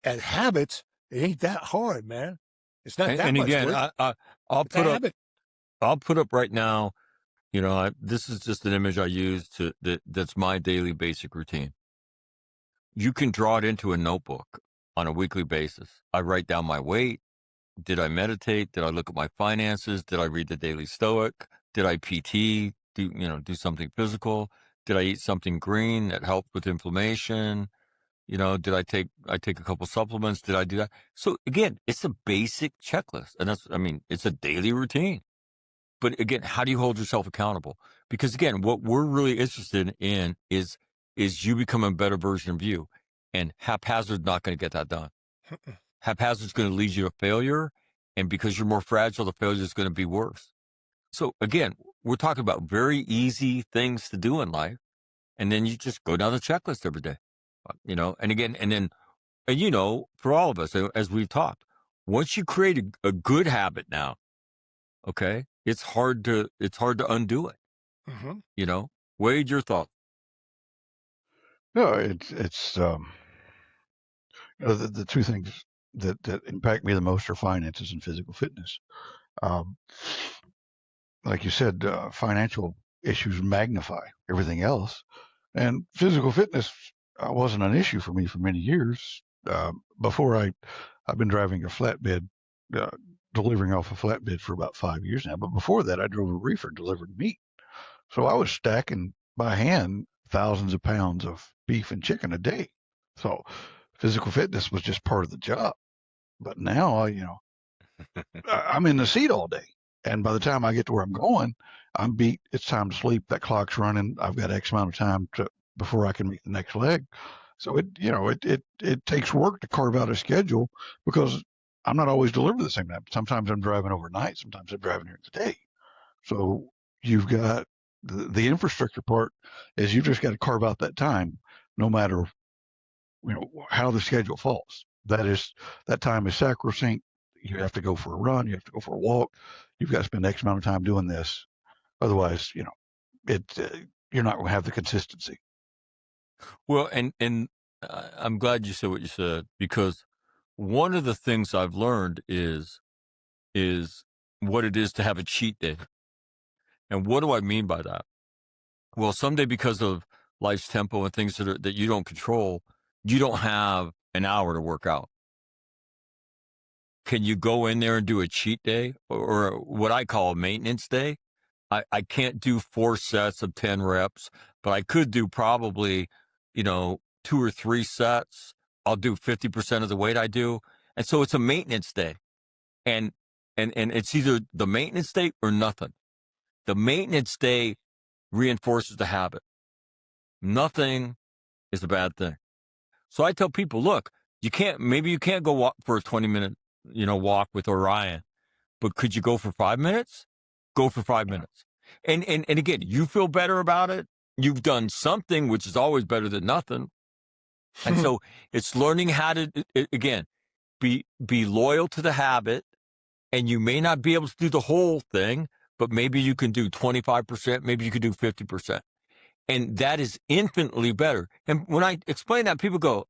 as habits, it ain't that hard, man. It's not that much again, work. I'll It's a put up habit. I'll put up right now. This is just an image I use that's my daily basic routine. You can draw it into a notebook on a weekly basis. I write down my weight. Did I meditate? Did I look at my finances? Did I read the Daily Stoic? Did I PT? Do something physical? Did I eat something green that helped with inflammation? Did I take a couple supplements? Did I do that? So again, it's a basic checklist, and it's a daily routine. But again, how do you hold yourself accountable? Because again, what we're really interested in is you become a better version of you, and haphazard's not going to get that done. Haphazard's going to lead you to failure, and because you're more fragile, the failure is going to be worse. So again, we're talking about very easy things to do in life, and then you just go down the checklist every day, And again, for all of us, as we've talked, once you create a good habit now, okay, it's hard to undo it. Mm-hmm. Wade, your thoughts? No, it's the two things that impact me the most are finances and physical fitness. Like you said, financial issues magnify everything else, and physical fitness wasn't an issue for me for many years. Before I've been driving a flatbed, delivering off a flatbed for about 5 years now. But before that, I drove a reefer delivering meat, so I was stacking by hand thousands of pounds of beef and chicken a day. So physical fitness was just part of the job. But now, I'm in the seat all day. And by the time I get to where I'm going, I'm beat. It's time to sleep. That clock's running. I've got X amount of time before I can make the next leg. So it takes work to carve out a schedule because I'm not always delivering the same time. Sometimes I'm driving overnight. Sometimes I'm driving during the day. So you've got the infrastructure part is you just got to carve out that time, no matter how the schedule falls. That time is sacrosanct. You have to go for a run. You have to go for a walk. You've got to spend X amount of time doing this. Otherwise, you're not going to have the consistency. Well, and I'm glad you said what you said, because one of the things I've learned is what it is to have a cheat day. And what do I mean by that? Well, someday, because of life's tempo and things that you don't control, you don't have an hour to work out. Can you go in there and do a cheat day, or what I call a maintenance day? I can't do 4 sets of 10 reps, but I could do probably, 2 or 3 sets. I'll do 50% of the weight I do. And so it's a maintenance day. And it's either the maintenance day or nothing. The maintenance day reinforces the habit. Nothing is a bad thing. So I tell people, look, maybe you can't go walk for a 20-minute, walk with Orion, but could you go for 5 minutes? Go for 5 minutes. And again, you feel better about it. You've done something, which is always better than nothing. And so it's learning how to, again, be loyal to the habit. And you may not be able to do the whole thing, but maybe you can do 25%, maybe you can do 50%. And that is infinitely better. And when I explain that, people go,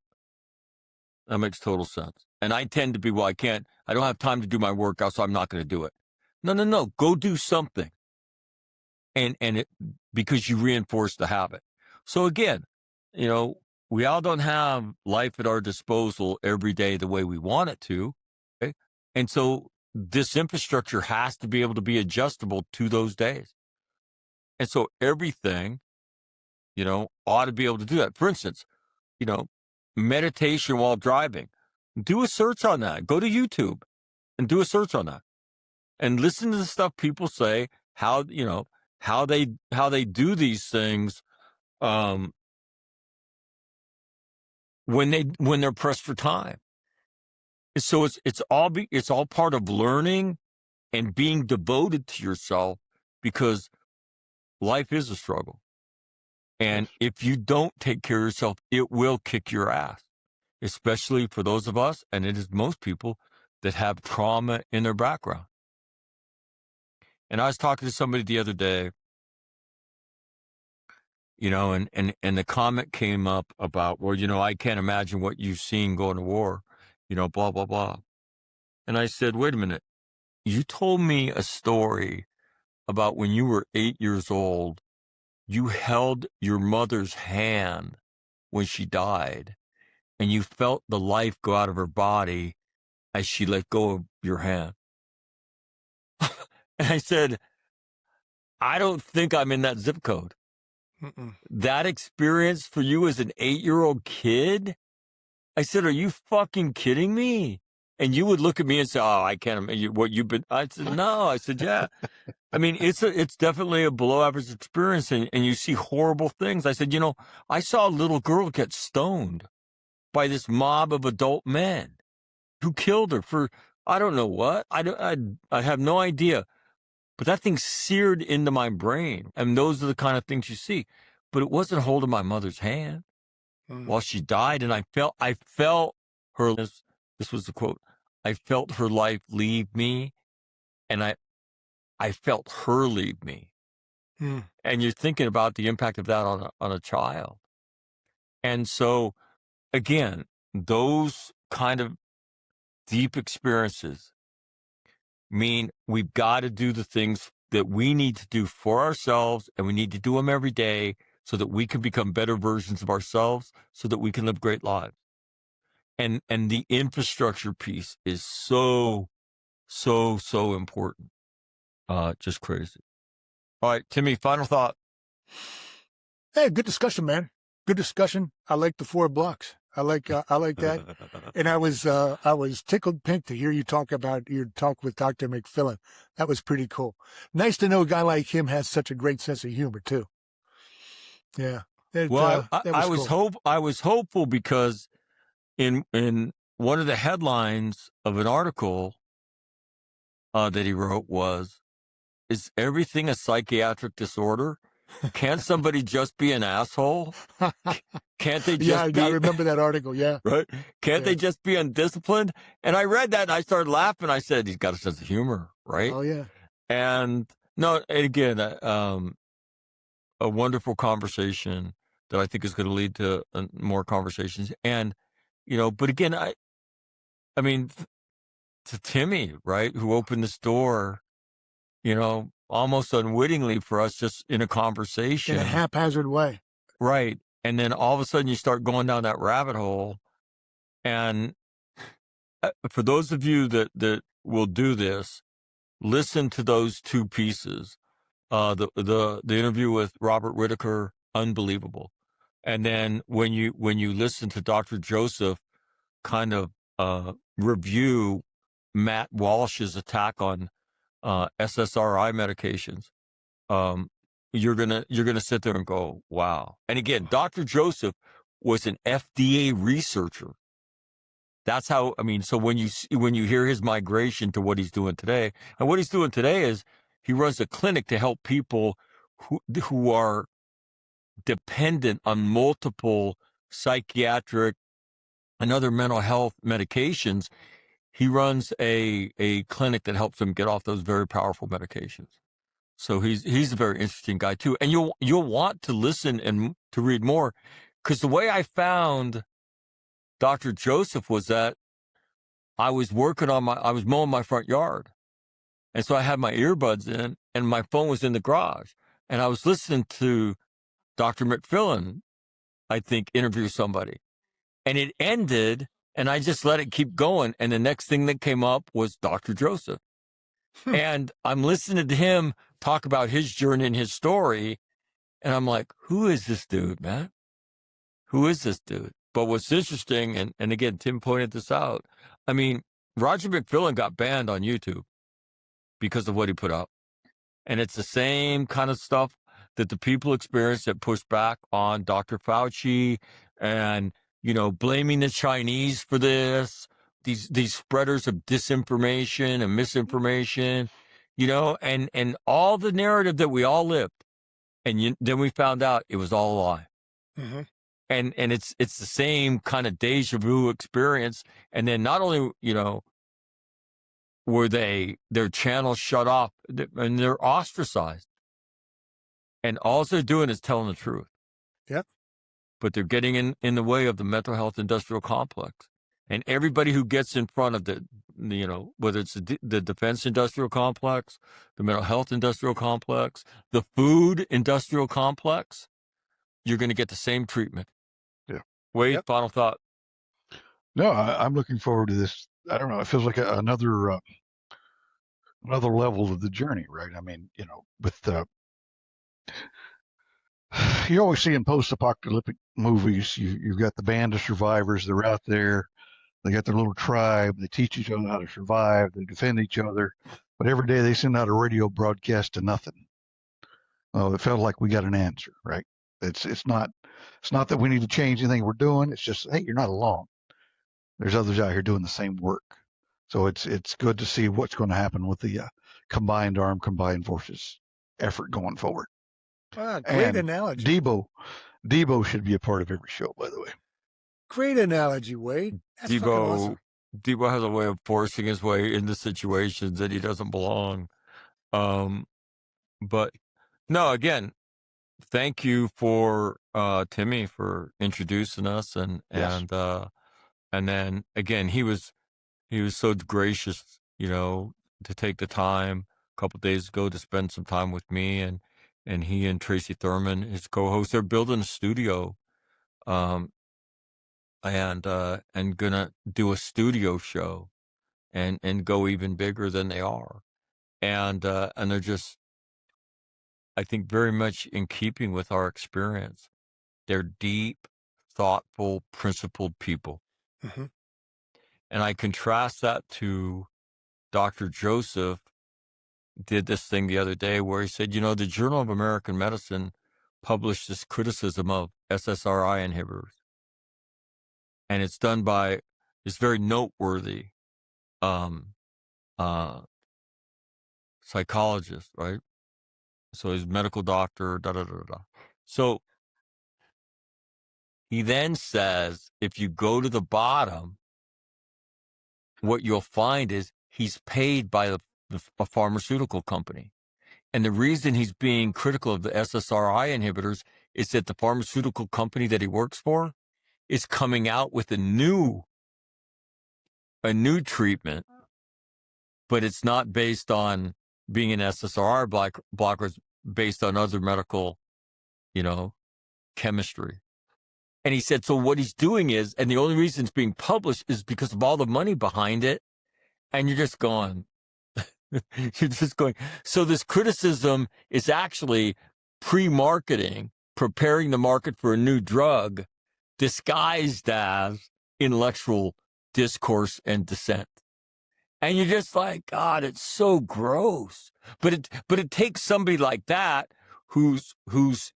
that makes total sense. And I tend to be, I don't have time to do my workout, so I'm not going to do it. No, go do something. Because you reinforce the habit. So again, we all don't have life at our disposal every day the way we want it to. Okay? And so this infrastructure has to be able to be adjustable to those days. And so everything, ought to be able to do that. For instance, meditation while driving. Do a search on that. Go to YouTube and do a search on that. And listen to the stuff people say, how they do these things when they're pressed for time. So it's all part of learning and being devoted to yourself, because life is a struggle. And Yes. if you don't take care of yourself, it will kick your ass, especially for those of us, and it is most people, that have trauma in their background. And I was talking to somebody the other day, and the comment came up about, well, I can't imagine what you've seen going to war, blah, blah, blah. And I said, wait a minute. You told me a story about when you were 8 years old, you held your mother's hand when she died, and you felt the life go out of her body as she let go of your hand. And I said, I don't think I'm in that zip code. Mm-mm. That experience for you as an 8-year-old kid? I said, are you fucking kidding me? And you would look at me and say, oh, I can't imagine what you've been. I said, no. I said, yeah. I mean, it's definitely a below average experience, and you see horrible things. I said, I saw a little girl get stoned by this mob of adult men who killed her for, I don't know what. I have no idea. But that thing seared into my brain. And those are the kind of things you see. But it wasn't holding my mother's hand while she died. And I felt her, this was the quote, I felt her life leave me, and I felt her leave me. And you're thinking about the impact of that on a child. And so, again, those kind of deep experiences mean we've got to do the things that we need to do for ourselves, and we need to do them every day so that we can become better versions of ourselves, so that we can live great lives. And the infrastructure piece is so, so, so important. Just crazy. All right, Timmy, final thought. Hey, good discussion, man. Good discussion. I like the 4 blocks. I like that. And I was tickled pink to hear you talk about your talk with Dr. McFillin. That was pretty cool. Nice to know a guy like him has such a great sense of humor too. Yeah. Well, I was cool. I was hopeful because in one of the headlines of an article that he wrote was, "Is everything a psychiatric disorder? Can't somebody just be an asshole? Can't they just I remember that article. Yeah. Right? Can't they just be undisciplined?" And I read that and I started laughing. I said, he's got a sense of humor, right? Oh, yeah. And no, and again, a wonderful conversation that I think is going to lead to more conversations. And, but again, I mean, to Timmy, right, who opened this door, almost unwittingly for us, just in a conversation. In a haphazard way. Right. And then all of a sudden you start going down that rabbit hole. And for those of you that will do this, listen to those 2 pieces. The interview with Robert Whitaker, unbelievable. And then when you listen to Dr. Joseph kind of review Matt Walsh's attack on SSRI medications, you're gonna sit there and go, wow. And again, Dr. Joseph was an FDA researcher. That's how, so when you hear his migration to what he's doing today, and what he's doing today is he runs a clinic to help people who are dependent on multiple psychiatric and other mental health medications. He runs a clinic that helps them get off those very powerful medications. So he's a very interesting guy too. And you'll want to listen and to read more, because the way I found Dr. Joseph was that I was mowing my front yard. And so I had my earbuds in and my phone was in the garage, and I was listening to Dr. McFillin, I think, interview somebody, and it ended and I just let it keep going. And the next thing that came up was Dr. Joseph. And I'm listening to him talk about his journey and his story. And I'm like, who is this dude, man? Who is this dude? But what's interesting, and again, Tim pointed this out, Roger McFillin got banned on YouTube because of what he put out. And it's the same kind of stuff that the people experience that push back on Dr. Fauci and blaming the Chinese for this, these spreaders of disinformation and misinformation, and all the narrative that we all lived. And then we found out it was all a lie. Mm-hmm. And it's the same kind of deja vu experience. And then not only, were their channels shut off, and they're ostracized. And all they're doing is telling the truth. Yep. But they're getting in the way of the mental health industrial complex. And everybody who gets in front of whether it's the defense industrial complex, the mental health industrial complex, the food industrial complex, you're going to get the same treatment. Yeah. Wade, Yep. final thought. No, I'm looking forward to this. I don't know. It feels like another level of the journey, right? I mean, with you always see in post-apocalyptic movies, you've got the band of survivors. They're out there. They got their little tribe. They teach each other how to survive. They defend each other. But every day they send out a radio broadcast to nothing. Oh, it felt like we got an answer, right? It's not that we need to change anything we're doing. It's just, hey, you're not alone. There's others out here doing the same work. So it's good to see what's going to happen with the combined forces effort going forward. Great And analogy. Debo should be a part of every show, by the way. Great analogy, Wade. That's fucking awesome. Debo has a way of forcing his way into situations that he doesn't belong. But no, again, thank you for Timmy for introducing us, and then again he was so gracious, to take the time a couple days ago to spend some time with me, and he and Tracy Thurman, his co-host, they're building a studio, and gonna do a studio show, and go even bigger than they are, and they're just, I think, very much in keeping with our experience. They're deep, thoughtful, principled people. Mm-hmm. And I contrast that to Dr. Joseph did this thing the other day where he said, the Journal of American Medicine published this criticism of SSRI inhibitors. And it's done by this very noteworthy psychologist, right? So he's a medical doctor, So he then says, if you go to the bottom, what you'll find is he's paid by a pharmaceutical company. And the reason he's being critical of the SSRI inhibitors is that the pharmaceutical company that he works for is coming out with a new treatment, but it's not based on being an SSRI blocker, it's based on other medical, chemistry. And he said, so what he's doing is, and the only reason it's being published is because of all the money behind it. And you're just going, so this criticism is actually pre-marketing, preparing the market for a new drug, disguised as intellectual discourse and dissent. And you're just like, God, it's so gross. But it takes somebody like that who's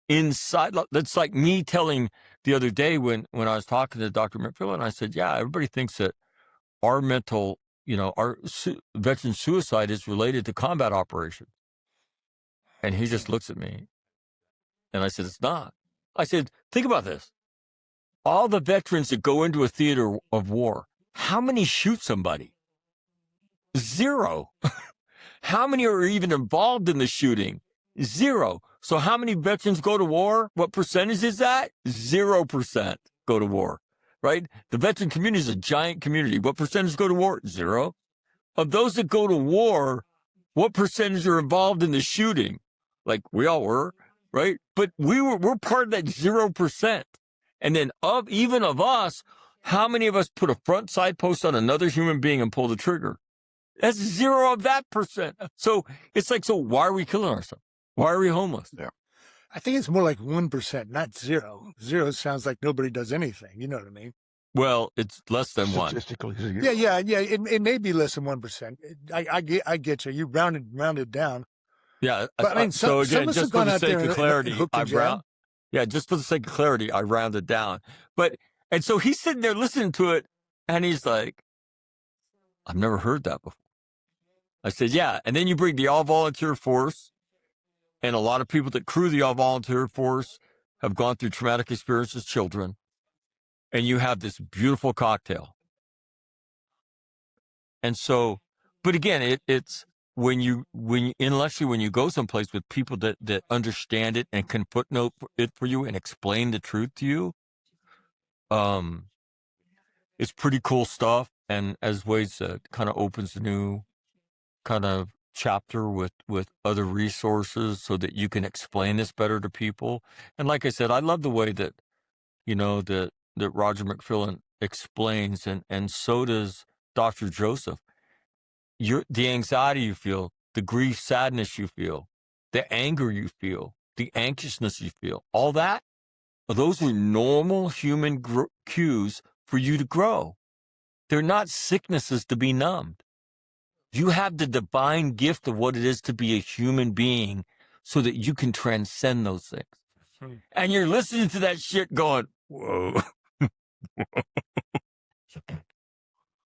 inside. That's like me telling the other day when I was talking to Dr. McFillin, I said, yeah, everybody thinks that our mental, our veteran suicide is related to combat operations. And he just looks at me. And I said, it's not. I said, think about this. All the veterans that go into a theater of war, how many shoot somebody? 0. How many are even involved in the shooting? 0. So how many veterans go to war? What percentage is that? 0% go to war, right? The veteran community is a giant community. What percentage go to war? 0. Of those that go to war, what percentage are involved in the shooting? Like we all were, right? But we're part of that 0%. And then of us, how many of us put a front side post on another human being and pull the trigger? That's 0 of that percent. So it's like, so why are we killing ourselves? Why are we homeless? Yeah. I think it's more like 1%, not 0. 0 sounds like nobody does anything. You know what I mean? Well, it's less than 1. Statistically. Yeah. It may be less than 1%. I get you. You rounded down. Yeah. But I mean, so again, just just for the sake of clarity, just for the sake of clarity, I rounded down. But And so he's sitting there listening to it, and he's like, I've never heard that before. I said, yeah. And then you bring the all-volunteer force, and a lot of people that crew the all-volunteer force have gone through traumatic experiences as children, and you have this beautiful cocktail. And so, but again, it's when you intellectually, when you go someplace with people that understand it and can footnote it for you and explain the truth to you, it's pretty cool stuff. And as Wade said, kind of opens a new kind of chapter with other resources so that you can explain this better to people. And like I said, I love the way that, that Roger McFillin explains, and so does Dr. Joseph. The anxiety you feel, the grief, sadness you feel, the anger you feel, the anxiousness you feel, all that, those are normal human cues for you to grow. They're not sicknesses to be numbed. You have the divine gift of what it is to be a human being so that you can transcend those things. And you're listening to that shit going, whoa.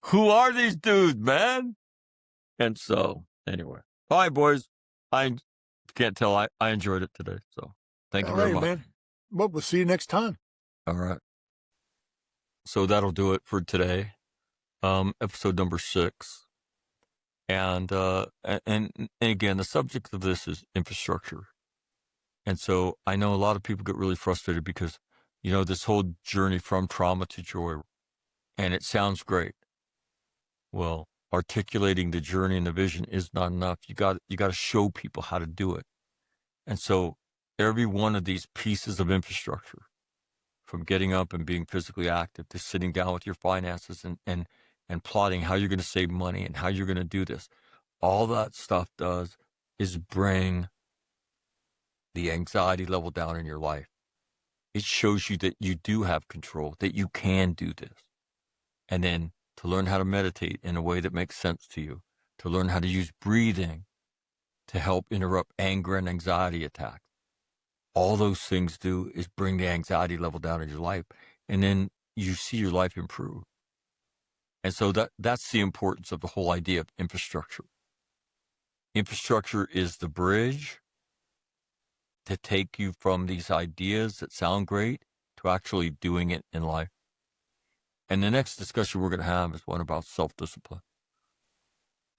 Who are these dudes, man? And so, anyway. All right, boys. I can't tell. I enjoyed it today. So, thank you very much. Man. Well, we'll see you next time. All right. So, that'll do it for today. Episode number 6. And again, the subject of this is infrastructure. And so I know a lot of people get really frustrated because, this whole journey from trauma to joy, and it sounds great. Well, articulating the journey and the vision is not enough. You got to show people how to do it. And so every one of these pieces of infrastructure, from getting up and being physically active to sitting down with your finances and plotting how you're going to save money and how you're going to do this, all that stuff does is bring the anxiety level down in your life. It shows you that you do have control, that you can do this. And then to learn how to meditate in a way that makes sense to you, to learn how to use breathing to help interrupt anger and anxiety attacks. All those things do is bring the anxiety level down in your life, and then you see your life improve. And so that's the importance of the whole idea of infrastructure. Infrastructure is the bridge to take you from these ideas that sound great to actually doing it in life. And the next discussion we're going to have is one about self-discipline.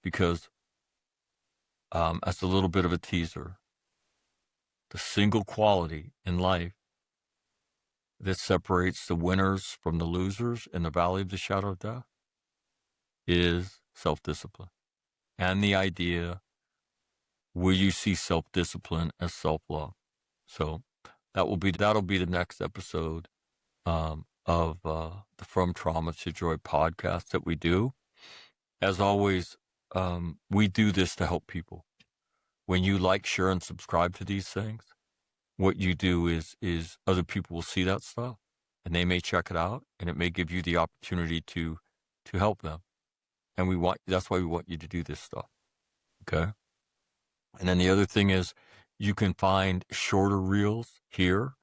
Because as a little bit of a teaser, the single quality in life that separates the winners from the losers in the valley of the shadow of death is self-discipline. And the idea, will you see self-discipline as self-love? So that'll be the next episode of the From Trauma to Joy podcast that we do. As always, we do this to help people. When you like, share, and subscribe to these things, what you do is other people will see that stuff, and they may check it out, and it may give you the opportunity to help them. And that's why we want you to do this stuff. Okay? And then the other thing is, you can find shorter reels here,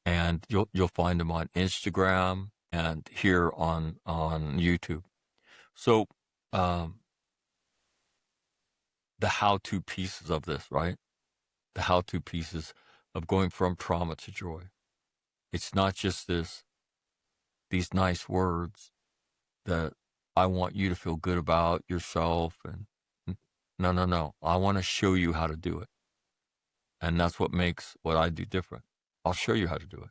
and you'll find them on Instagram and here on YouTube. So the how-to pieces of this, right? The how-to pieces of going from trauma to joy. It's not just these nice words that I want you to feel good about yourself. And no. I want to show you how to do it. And that's what makes what I do different. I'll show you how to do it.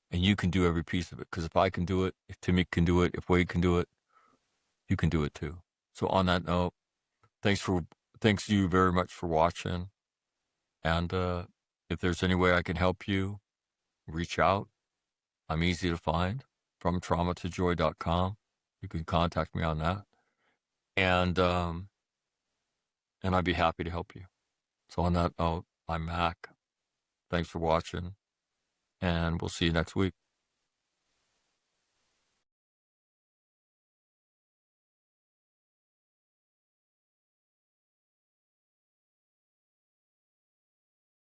And you can do every piece of it. Because if I can do it, if Timmy can do it, if Wade can do it, you can do it too. So on that note, thanks you very much for watching. And if there's any way I can help you, reach out. I'm easy to find, from traumatojoy.com. You can contact me on that. And I'd be happy to help you. So on that note, I'm Mac. Thanks for watching, and we'll see you next week.